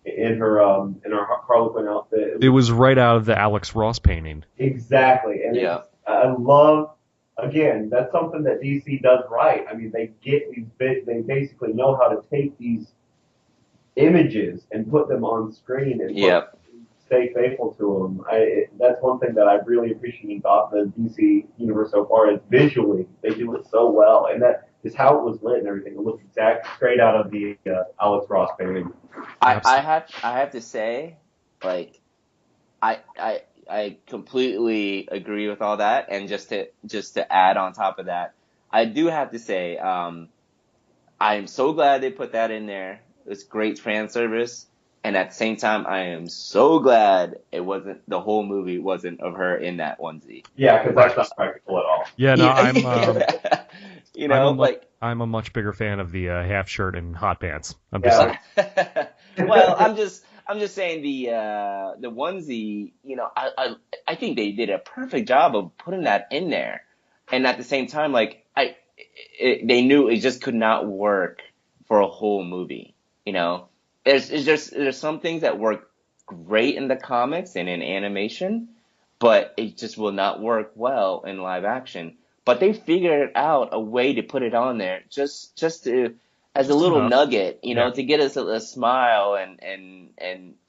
Harlequin outfit. It was right out of the Alex Ross painting. Exactly, and yeah. I love again, that's something that DC does right. I mean, they get these bits, they basically know how to take these images and put them on screen and stay faithful to them. That's one thing that I really appreciate about the DC universe so far is visually they do it so well, and that is how it was lit and everything. It looked straight out of the Alex Ross painting. I have to say, like, I completely agree with all that, and just to add on top of that, I do have to say, I'm so glad they put that in there. It's great fan service. And at the same time, I am so glad the whole movie wasn't of her in that onesie. Yeah, because that's not practical at all. Yeah, no, I'm a much bigger fan of the half shirt and hot pants. I'm just saying. Well, I'm just saying the onesie, I think they did a perfect job of putting that in there. And at the same time, like, they knew it just could not work for a whole movie, There's some things that work great in the comics and in animation, but it just will not work well in live action. But they figured out a way to put it on there just to as a little nugget, to get us a smile and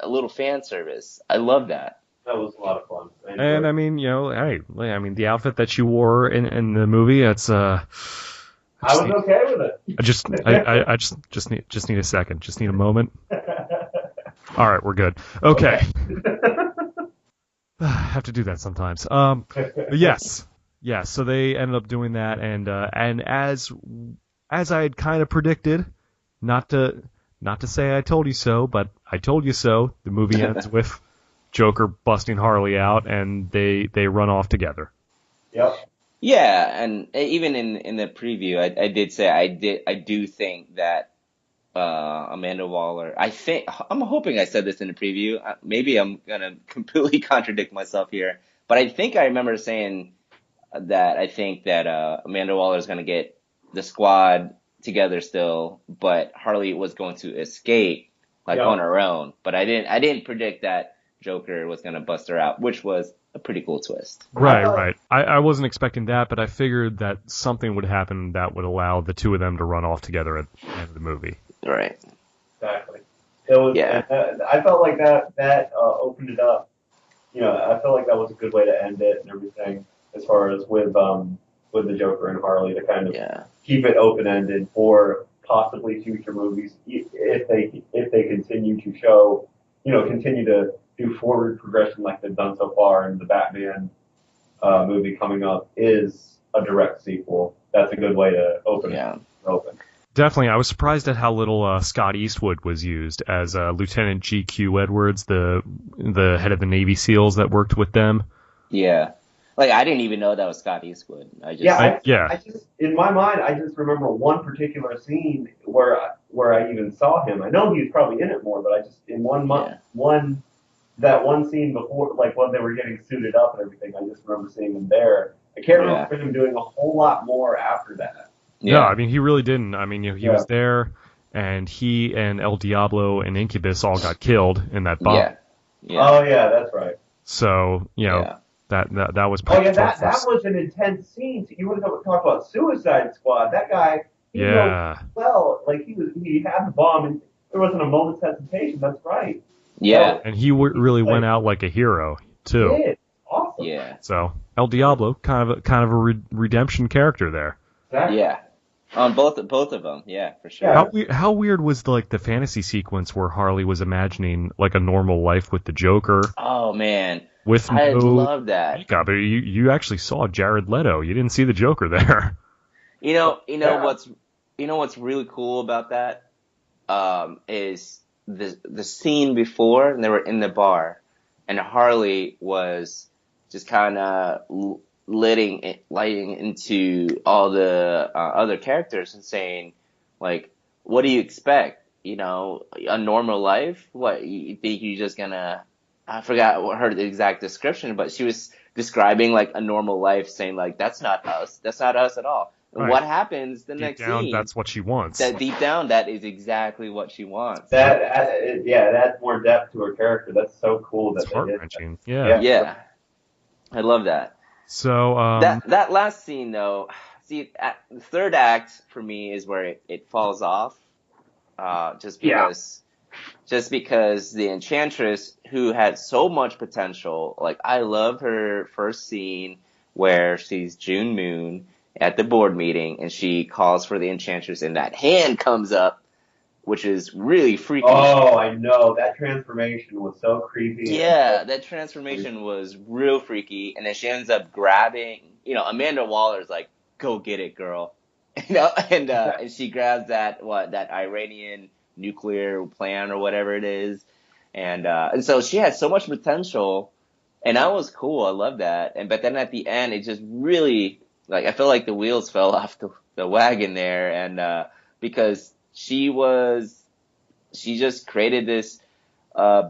a little fan service. I love that. That was a lot of fun. And I mean, the outfit that you wore in the movie, it's I was okay with it. I just need a second. Just need a moment. All right, we're good. Okay. I have to do that sometimes. Yes. Yeah, so they ended up doing that, and as I had kind of predicted, not to say I told you so, but I told you so. The movie ends with Joker busting Harley out, and they run off together. Yep. Yeah, and even in the preview, I did say I do think that Amanda Waller. I'm hoping I said this in the preview. Maybe I'm gonna completely contradict myself here, but I think I remember saying that I think that Amanda Waller is gonna get the squad together still, but Harley was going to escape on her own. But I didn't predict that Joker was gonna bust her out, which was a pretty cool twist. Right. I wasn't expecting that, but I figured that something would happen that would allow the two of them to run off together at the end of the movie. Right. Exactly. It was. Yeah. I felt like that opened it up. I felt like that was a good way to end it and everything, as far as with the Joker and Harley to kind of keep it open ended for possibly future movies if they continue to show, continue to do forward progression like they've done so far, and the Batman movie coming up is a direct sequel. That's a good way to open it. Definitely. I was surprised at how little Scott Eastwood was used as Lieutenant G.Q. Edwards, the head of the Navy SEALs that worked with them. Yeah. Like, I didn't even know that was Scott Eastwood. I just in my mind, I just remember one particular scene where I even saw him. I know he was probably in it more, but I just, in that one scene before, like when they were getting suited up and everything, I just remember seeing him there. I can't remember him doing a whole lot more after that. Yeah. No, I mean, he really didn't. I mean, he was there, and he and El Diablo and Incubus all got killed in that bomb. Yeah. Oh, yeah, that's right. So, that was pretty that was an intense scene. You want to talk about Suicide Squad. That guy, he had the bomb, and there wasn't a moment's hesitation. That's right. Yeah. And he really went out like a hero, too. He did. Awesome. Yeah. So, El Diablo, kind of a redemption character there. Exactly. Yeah. On both of them, yeah, for sure. How weird was the fantasy sequence where Harley was imagining like a normal life with the Joker? Oh man, I love that. Makeup, but you actually saw Jared Leto. You didn't see the Joker there. What's really cool about that is the scene before, and they were in the bar, and Harley was just kind of lighting into all the other characters and saying, like, what do you expect? A normal life? What, you think you're just gonna... I forgot her exact description, but she was describing, like, a normal life, saying, like, that's not us. That's not us at all. Right. What happens next scene? That's what she wants. That deep down, that is exactly what she wants. That adds more depth to her character. That's so cool that it's heart-wrenching. Yeah. I love that. So that last scene though, see, the third act for me is where it falls off, just because the Enchantress, who had so much potential, like I love her first scene where she's June Moon at the board meeting and she calls for the Enchantress and that hand comes up, which is really freaky. Oh, I know. That transformation was so creepy. Yeah, that transformation was real freaky. And then she ends up grabbing, Amanda Waller's like, go get it, girl. And she grabs that Iranian nuclear plant or whatever it is. And so she had so much potential. And that was cool. I love that. But then at the end, it just really, like, I feel like the wheels fell off the wagon there. And because she just created this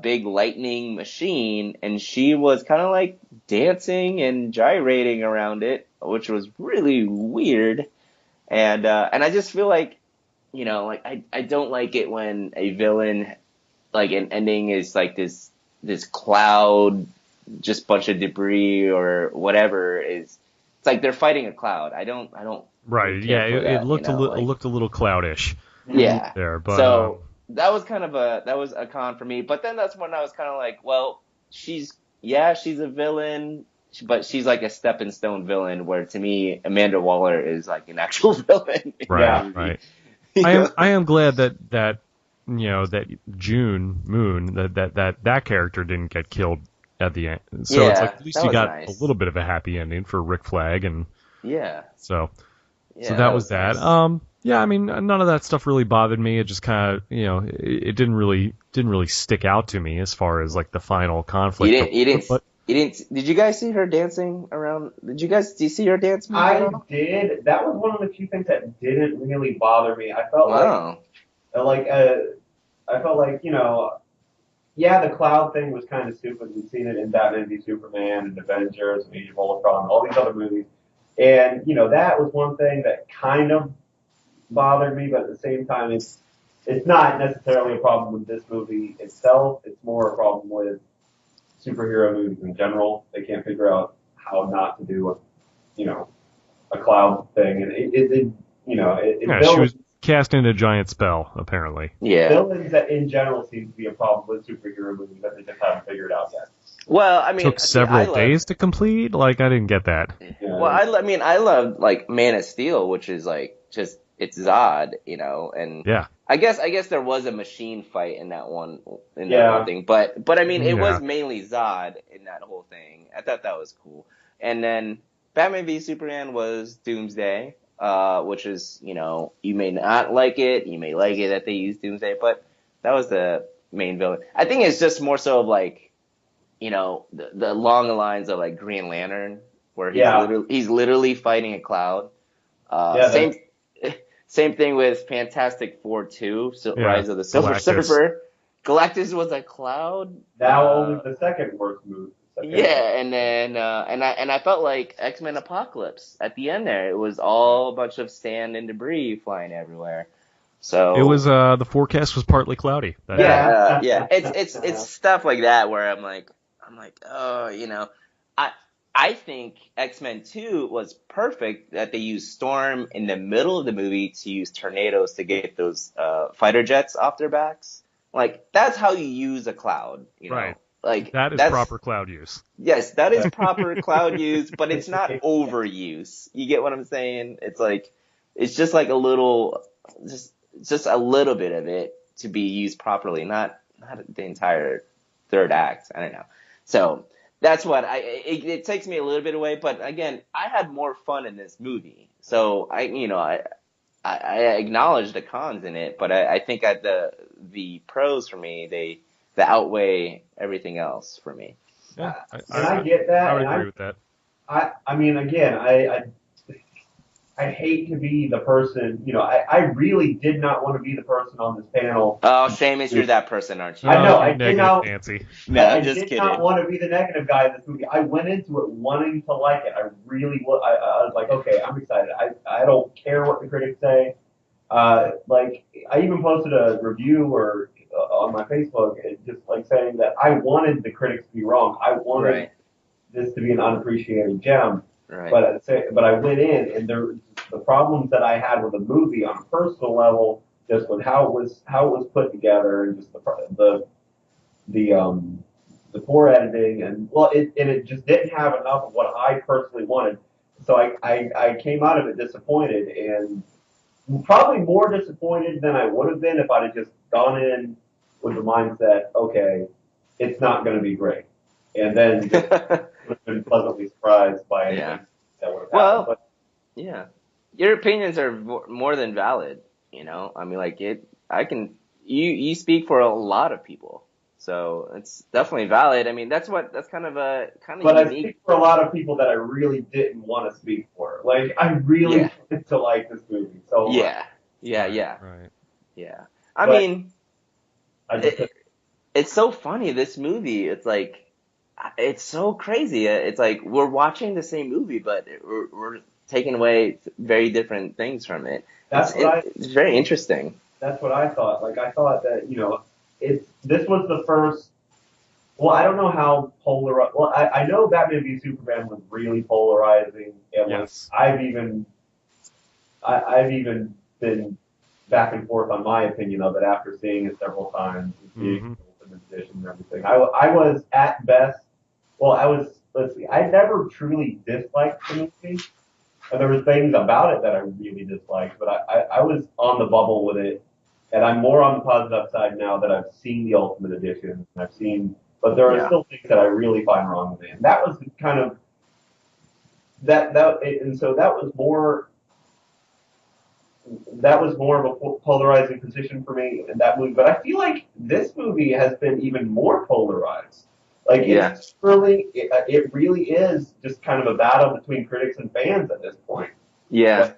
big lightning machine, and she was kind of like dancing and gyrating around it, which was really weird. And I just feel like, I don't like it when a villain, like an ending is like this cloud, just bunch of debris or whatever it's like they're fighting a cloud. I don't. Right. Really Yeah. it Looked a little cloudish. Yeah. There, but so that was a con for me. But then that's when I was kind of like, well, she's a villain, but she's like a stepping stone villain. Where to me, Amanda Waller is like an actual villain. Right. Right. I am glad that June Moon that character didn't get killed at the end. So it's like at least you got a little bit of a happy ending for Rick Flag, and so that was that. Yeah, I mean, none of that stuff really bothered me. It just kind of, it didn't really stick out to me as far as like the final conflict. Did you guys see her dancing around? Do you see her dance? I did. That was one of the few things that didn't really bother me. I felt the cloud thing was kind of stupid. We've seen it in Batman v Superman and Avengers and Age of Ultron, all these other movies. And, that was one thing that kind of bothered me, but at the same time, it's not necessarily a problem with this movie itself. It's more a problem with superhero movies in general. They can't figure out how not to do a cloud thing. And she was casting a giant spell, apparently. Yeah. Villains that in general seem to be a problem with superhero movies that they just haven't figured out yet. Well, I mean, took several days to complete. Like, I didn't get that. Yeah. Well, I love like Man of Steel, which is like just it's Zod, and yeah. I guess there was a machine fight in that one whole thing, but I mean it was mainly Zod in that whole thing. I thought that was cool. And then Batman v Superman was Doomsday, which is you may not like it, you may like it that they used Doomsday, but that was the main villain. I think it's just more so of like the along the lines of like Green Lantern, where he's literally fighting a cloud. Same thing with Fantastic Four 2, Rise of the Silver Surfer. Galactus was a cloud. That was the second worst movie. And then and I felt like X-Men Apocalypse at the end there. It was all a bunch of sand and debris flying everywhere. So it was the forecast was partly cloudy. It's stuff like that where I'm like, oh, I think X-Men 2 was perfect that they used Storm in the middle of the movie to use tornadoes to get those fighter jets off their backs. Like, that's how you use a cloud, Right. Like, that's proper cloud use. Yes, that is proper cloud use, but it's not overuse. You get what I'm saying? It's like, it's just like a little, just a little bit of it to be used properly, not the entire third act. I don't know. So that's what it takes me a little bit away, but again, I had more fun in this movie. So I acknowledge the cons in it, but I think the pros for me, they outweigh everything else for me. Yeah, I get that. I would agree with that. I mean, again, I hate to be the person, I really did not want to be the person on this panel. Oh, Seamus, you're that person, aren't you? I know, I did not. Nancy. No, I just did kidding. not want to be the negative guy in this movie. I went into it wanting to like it. I really was. I was like, okay, I'm excited. I don't care what the critics say. Like, I even posted a review on my Facebook, just like saying that I wanted the critics to be wrong. I wanted this to be an unappreciated gem. Right. But I went in, and the problems that I had with the movie on a personal level, just with how it was put together, and just the poor editing, and it just didn't have enough of what I personally wanted. So I came out of it disappointed, and probably more disappointed than I would have been if I'd have just gone in with the mindset, okay, it's not going to be great, and then just would have been pleasantly surprised by anything that would have happened. But, yeah, your opinions are more than valid. You know, I mean, like you speak for a lot of people, so it's definitely valid. I mean, that's kind of but unique. I speak for a lot of people that I really didn't want to speak for. Like, I really wanted to like this movie so much. Right. Yeah. I mean, it's so funny, this movie. It's like, it's so crazy. It's like we're watching the same movie, but we're taking away very different things from it. It's very interesting. That's what I thought. Like, I thought that, this was the first. Well, I don't know how polarized. Well, I know Batman v Superman was really polarizing. And yes. I've even been back and forth on my opinion of it after seeing it several times, and seeing the Ultimate Edition and everything. I was at best. Well, let's see. I never truly disliked the movie. And there were things about it that I really disliked, but I was on the bubble with it, and I'm more on the positive side now that I've seen the Ultimate Edition. But there are still things that I really find wrong with it, and that was kind of and so that was more of a polarizing position for me in that movie. But I feel like this movie has been even more polarized. Like, it really is just kind of a battle between critics and fans at this point. Yeah.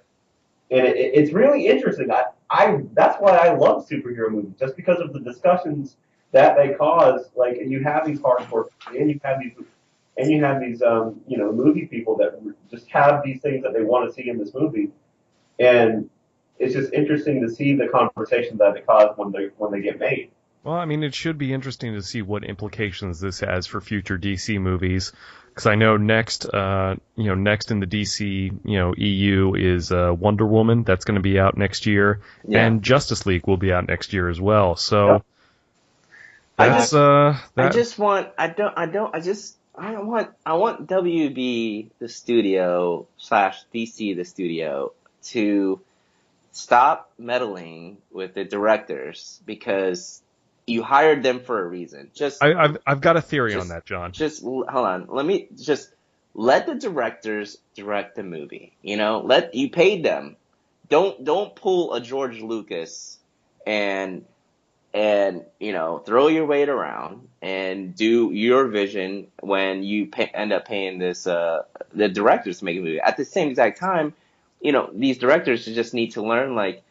And it's really interesting. That's why I love superhero movies, just because of the discussions that they cause. Like, and you have these hardcore, and you have these movie people that just have these things that they want to see in this movie. And it's just interesting to see the conversations that they cause when they get made. Well, I mean, it should be interesting to see what implications this has for future DC movies, because I know next in the DC, EU is Wonder Woman. That's going to be out next year, and Justice League will be out next year as well. So I want WB the studio / DC the studio to stop meddling with the directors, because you hired them for a reason. I've got a theory on that, John. Just hold on. Let the directors direct the movie. You paid them. Don't pull a George Lucas and throw your weight around and do your vision when you end up paying the directors to make a movie. At the same exact time, these directors just need to learn, like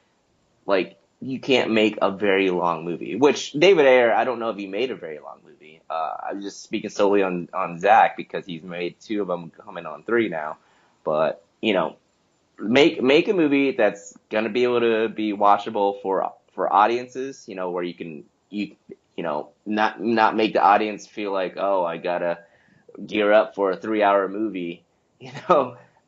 you can't make a very long movie, which David Ayer, I don't know if he made a very long movie. I'm just speaking solely on Zach, because he's made 2 of them, coming on 3 now. But, make a movie that's going to be able to be watchable for audiences, where you can, not make the audience feel like, oh, I got to gear up for a 3-hour movie,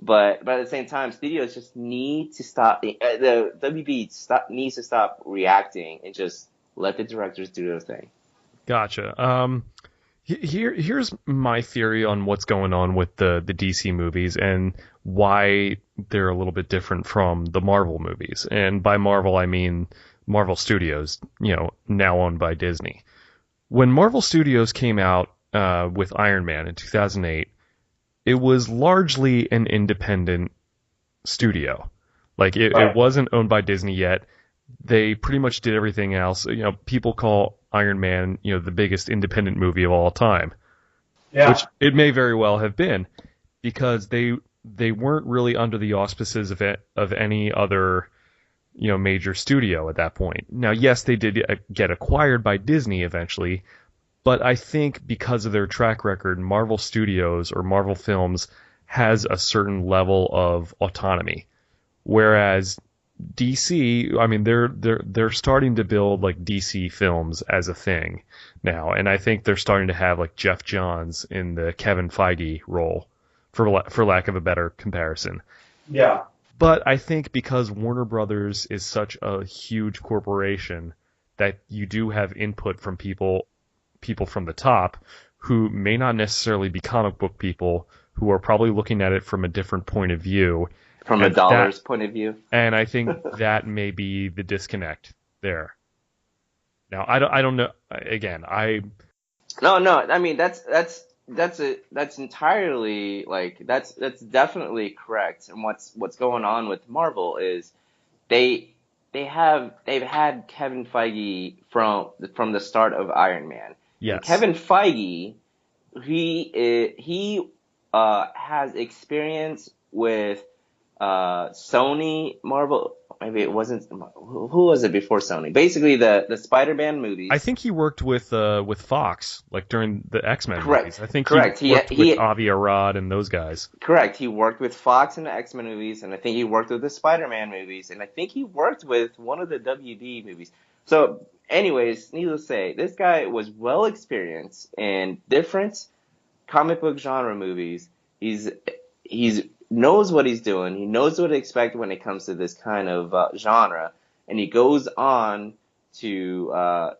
But at the same time, studios just need to stop. The WB needs to stop reacting and just let the directors do their thing. Gotcha. Here's my theory on what's going on with the DC movies and why they're a little bit different from the Marvel movies. And by Marvel, I mean Marvel Studios, now owned by Disney. When Marvel Studios came out with Iron Man in 2008, it was largely an independent studio. Like, it wasn't owned by Disney yet. They pretty much did everything else. People call Iron Man, the biggest independent movie of all time. Yeah. Which it may very well have been, because they weren't really under the auspices of any other, major studio at that point. Now, yes, they did get acquired by Disney eventually, but I think because of their track record, Marvel Studios or Marvel Films has a certain level of autonomy. Whereas DC, I mean, they're starting to build like DC Films as a thing now, and I think they're starting to have like Jeff Johns in the Kevin Feige role for lack of a better comparison. Yeah. But I think because Warner Brothers is such a huge corporation that you do have input from people from the top who may not necessarily be comic book people, who are probably looking at it from a different point of view. From a dollar's point of view. And I think that may be the disconnect there. Now, I don't know. Again, No. I mean, that's entirely, like, that's definitely correct. And what's going on with Marvel is they've had Kevin Feige from the start of Iron Man. Yes. And Kevin Feige, he has experience with Sony, Marvel. Maybe it wasn't. Who was it before Sony? Basically, the Spider-Man movies. I think he worked with Fox, like during the X-Men movies. I think correct. He worked with Avi Arad and those guys. Correct. He worked with Fox in the X-Men movies, and I think he worked with the Spider-Man movies, and I think he worked with one of the WB movies. So, anyways, needless to say, this guy was well experienced in different comic book genre movies. He's knows what he's doing. He knows what to expect when it comes to this kind of genre, and he goes on to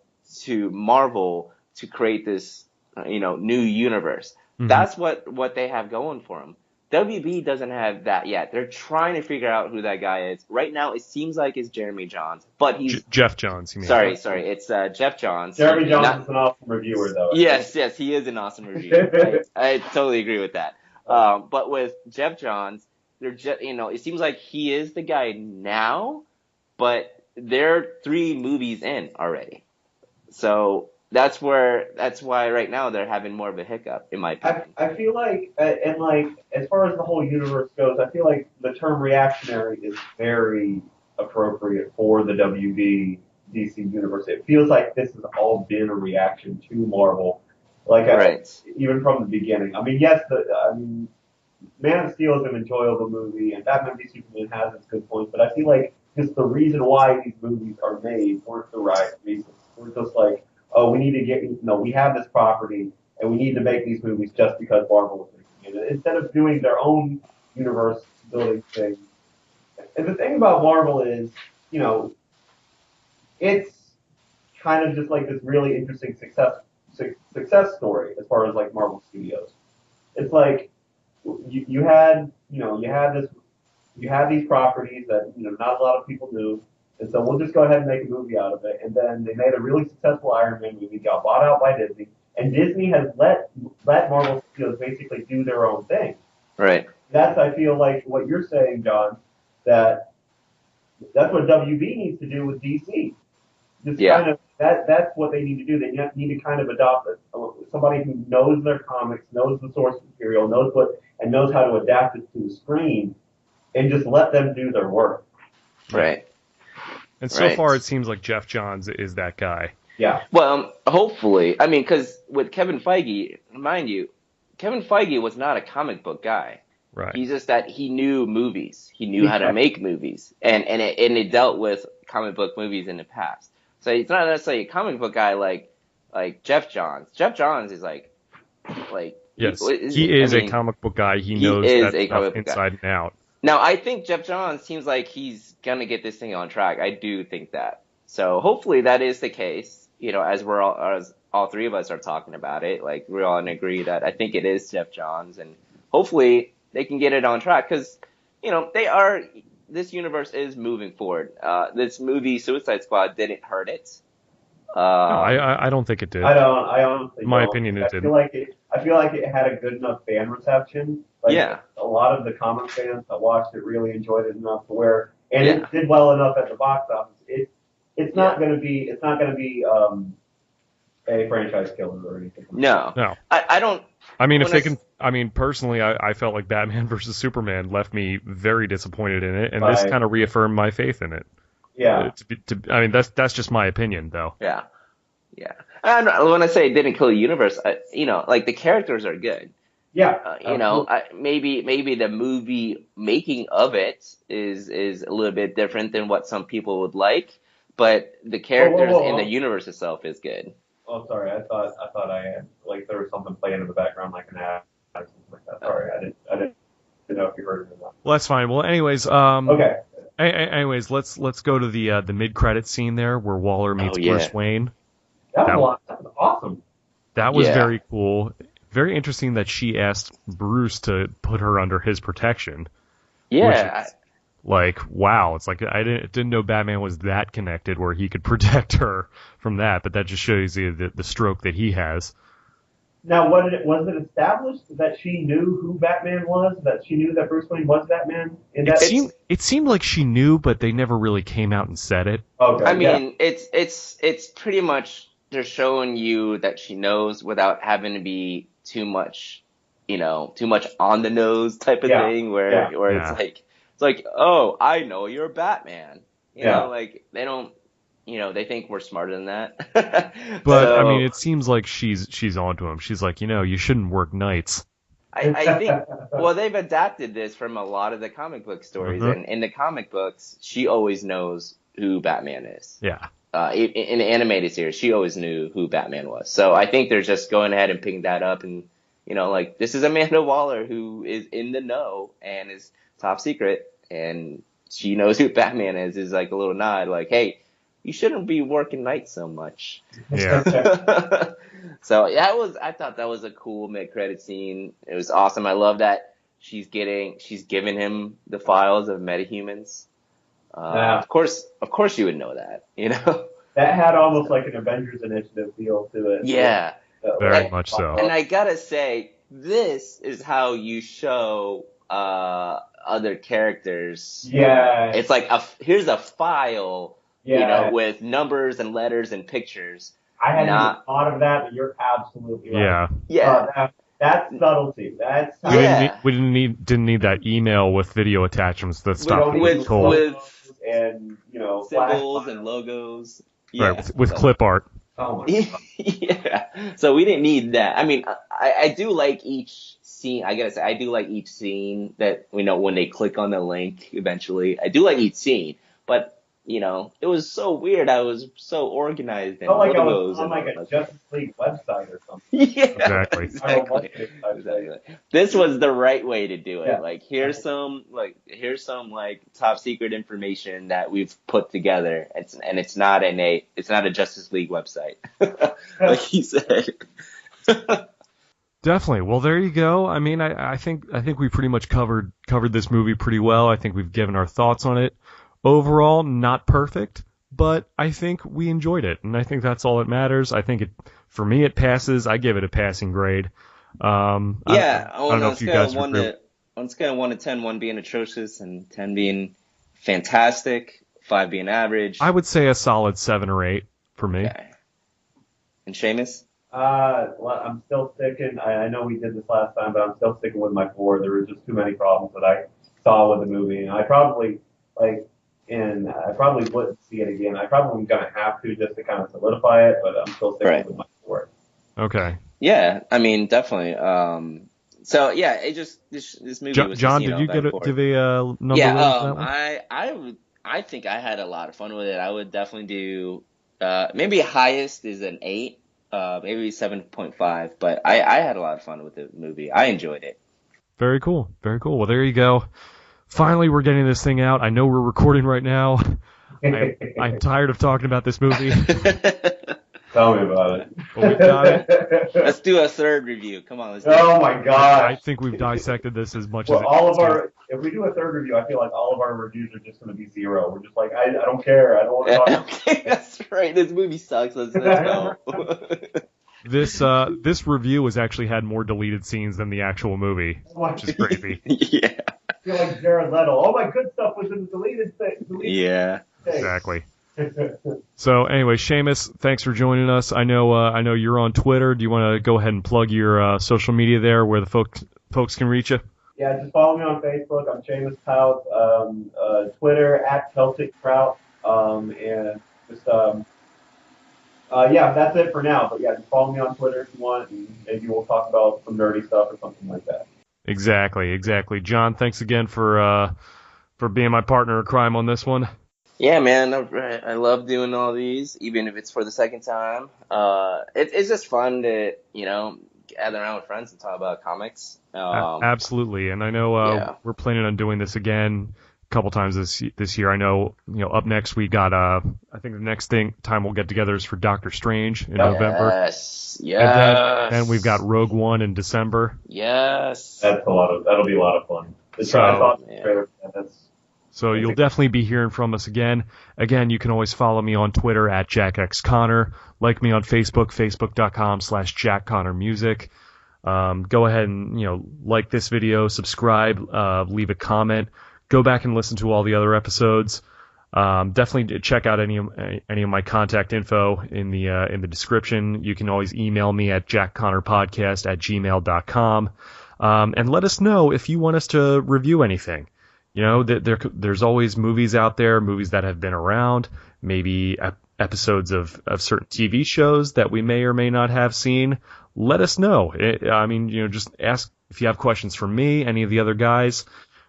Marvel to create this new universe. Mm-hmm. That's what they have going for him. WB doesn't have that yet. They're trying to figure out who that guy is. Right now, it seems like it's Jeremy Johns, but he's Jeff Johns. You mean? Sorry, it's Jeff Johns. Jeremy Johns is an awesome reviewer, though. Yes, he is an awesome reviewer. I totally agree with that. But with Jeff Johns, it seems like he is the guy now, but they're 3 movies in already. So that's why right now they're having more of a hiccup, in my opinion. I feel like, and like, as far as the whole universe goes, I feel like the term reactionary is very appropriate for the WB DC universe. It feels like this has all been a reaction to Marvel. Like, right. Even from the beginning. I mean, yes, Man of Steel is an enjoyable movie, and Batman v Superman has its good points, but I feel like just the reason why these movies are made weren't the right reasons. We're just like, oh, we need to we have this property, and we need to make these movies just because Marvel was making it. Instead of doing their own universe building thing. And the thing about Marvel is, it's kind of just like this really interesting success story as far as like Marvel Studios. It's like you had these properties that not a lot of people knew, and so we'll just go ahead and make a movie out of it. And then they made a really successful Iron Man movie, got bought out by Disney, and Disney has let Marvel Studios basically do their own thing. Right. That's, I feel like, what you're saying, John. That's what WB needs to do with DC. Kind of that's what they need to do. They need to kind of adopt somebody who knows their comics, knows the source material, knows how to adapt it to the screen, and just let them do their work. Right. And so far, it seems like Jeff Johns is that guy. Yeah. Well, hopefully. I mean, because with Kevin Feige, mind you, Kevin Feige was not a comic book guy. Right. He's just that he knew movies. He knew how to make movies, and it dealt with comic book movies in the past. So he's not necessarily a comic book guy like Jeff Johns. Jeff Johns is like yes, he is a comic book guy. He knows that stuff inside and out. Now, I think Jeff Johns seems like he's gonna get this thing on track. I do think that. So hopefully that is the case. As all 3 of us are talking about it, like we all agree that I think it is Jeff Johns, and hopefully they can get it on track because this universe is moving forward. This movie Suicide Squad didn't hurt it. No, I don't think it did. I honestly in my opinion, it didn't. I feel like it had a good enough fan reception. Like, a lot of the comic fans that watched it really enjoyed it enough to where, and it did well enough at the box office. It's not going to be a franchise killer or anything. No. I don't. I mean, if they can. I mean, personally, I felt like Batman versus Superman left me very disappointed in it, and this kind of reaffirmed my faith in it. Yeah. I mean, that's just my opinion, though. Yeah. And when I say it didn't kill the universe, like the characters are good. Yeah. Maybe the movie making of it is a little bit different than what some people would like, but the characters in the universe itself is good. Oh, sorry. I thought I had there was something playing in the background like an ad or something like that. Sorry, I didn't Well, that's fine. Well, anyways, Okay. Anyways, let's go to the mid-credit scene there where Waller meets Bruce Wayne. That was awesome. That was very cool. Very interesting that she asked Bruce to put her under his protection. Yeah. Like, wow, it's like I didn't know Batman was that connected where he could protect her from that, but that just shows you the stroke that he has. Now, was it established that she knew who Batman was? That she knew that Bruce Wayne was Batman? It seemed like she knew, but they never really came out and said it. Okay. I mean, it's pretty much they're showing you that she knows without having to be too much on the nose type of thing where it's like, oh, I know you're Batman. You know, like they don't. They think we're smarter than that. But I mean, it seems like she's onto him. She's like, you shouldn't work nights. I think, well, they've adapted this from a lot of the comic book stories, and in the comic books, she always knows who Batman is. Yeah. In the animated series, she always knew who Batman was. So I think they're just going ahead and picking that up, and like this is Amanda Waller who is in the know and is top secret, and she knows who Batman is like a little nod, like, hey. You shouldn't be working nights so much. Yeah. So I thought that was a cool mid-credit scene. It was awesome. I love that she's giving him the files of metahumans. Of course you would know that, That had almost like an Avengers Initiative feel to it. Yeah. Very much so. And I gotta say, this is how you show other characters. Yeah. It's like here's a file. With numbers and letters and pictures. I hadn't even thought of that, but you're absolutely right. Yeah. That's subtlety. That's we didn't need that email with video attachments that stopped with and symbols and logos. Yeah. Right, with clip art. Oh my God. Yeah. So we didn't need that. I mean, I do like each scene. I gotta say, I do like each scene that when they click on the link eventually. I do like each scene, but. It was so weird. I was so organized. And like I was on like a Justice League website or something. Yeah, exactly. This was the right way to do it. Yeah. Like here's some top secret information that we've put together. It's not a Justice League website, like you said. Definitely. Well, there you go. I mean, I think we pretty much covered this movie pretty well. I think we've given our thoughts on it. Overall, not perfect, but I think we enjoyed it, and I think that's all that matters. I think for me, it passes. I give it a passing grade. I don't know if you guys agree. On a scale of 1 to 10, 1 being atrocious and 10 being fantastic, 5 being average. I would say a solid 7 or 8 for me. Okay. And Seamus? Well, I'm still sticking. I know we did this last time, but I'm still sticking with my 4. There were just too many problems that I saw with the movie, and I probably wouldn't see it again. I probably am going to have to just to kind of solidify it, but I'm still sticking with my 4. Okay. Yeah, I mean, definitely. So yeah, it just this movie was. John, did you give a number? Yeah, I think I had a lot of fun with it. I would definitely do maybe highest is an 8, maybe 7.5, but I had a lot of fun with the movie. I enjoyed it. Very cool. Very cool. Well, there you go. Finally, we're getting this thing out. I know we're recording right now. I'm tired of talking about this movie. Tell me about it. But we got it. Let's do a third review. Come on, let's do Oh my god! I think we've dissected this as much as it if we do a third review, I feel like all of our reviews are just going to be 0. We're just like, I don't care. I don't want to talk about it. That's right. This movie sucks. Let's go. This review has actually had more deleted scenes than the actual movie, which is crazy. Yeah. I feel like Jared Leto. All my good stuff was in the deleted thing. Yeah. Exactly. So anyway, Seamus, thanks for joining us. I know you're on Twitter. Do you want to go ahead and plug your social media there, where the folks can reach you? Yeah, just follow me on Facebook. I'm Seamus Pautz. Twitter @CelticTrout. And just that's it for now. But yeah, just follow me on Twitter if you want, and maybe we'll talk about some nerdy stuff or something like that. Exactly. John, thanks again for being my partner in crime on this one. Yeah, man, I love doing all these, even if it's for the second time. It's just fun to, gather around with friends and talk about comics. Absolutely, and I know we're planning on doing this again a couple times this year. I know, up next we got I think the next time we'll get together is for Doctor Strange in November. Yes. And then we've got Rogue One in December. Yes. That'll be a lot of fun. So you'll definitely be hearing from us again. Again, you can always follow me on Twitter at jackxconnor. Like me on Facebook, facebook.com/jackconnormusic. Go ahead and, like this video, subscribe, leave a comment. Go back and listen to all the other episodes. Definitely check out any of my contact info in the description. You can always email me at jackconnorpodcast@gmail.com. And let us know if you want us to review anything. There's always movies out there, movies that have been around, maybe episodes of certain TV shows that we may or may not have seen. Let us know. Just ask if you have questions for me, any of the other guys.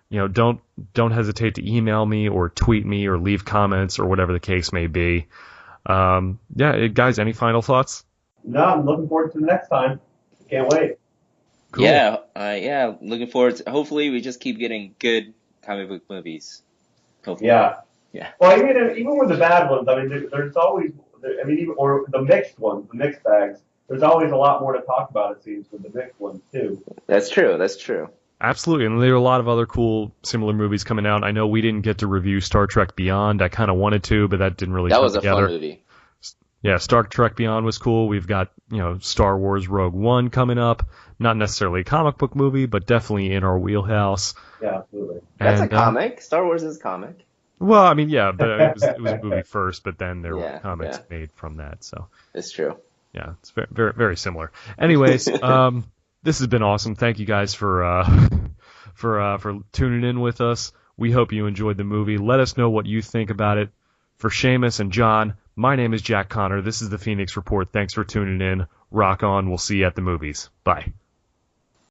Don't hesitate to email me or tweet me or leave comments or whatever the case may be. Guys, any final thoughts? No, I'm looking forward to the next time. Can't wait. Cool. Yeah, looking forward to, hopefully we just keep getting good comic book movies. Hopefully. Yeah. Well, even with the bad ones, there's always, or the mixed ones, the mixed bags, there's always a lot more to talk about, it seems, with the mixed ones, too. That's true. Absolutely, and there are a lot of other cool, similar movies coming out. I know we didn't get to review Star Trek Beyond. I kind of wanted to, but that didn't really come together. That was a fun movie. Yeah, Star Trek Beyond was cool. We've got, Star Wars Rogue One coming up. Not necessarily a comic book movie, but definitely in our wheelhouse. Yeah, absolutely. That's a comic. Star Wars is a comic. Well, but it was a movie first, but then there were comics made from that. So it's true. Yeah, it's very, very, very similar. Anyways, this has been awesome. Thank you guys for tuning in with us. We hope you enjoyed the movie. Let us know what you think about it. For Seamus and John, my name is Jack Connor. This is the Phoenix Report. Thanks for tuning in. Rock on. We'll see you at the movies. Bye.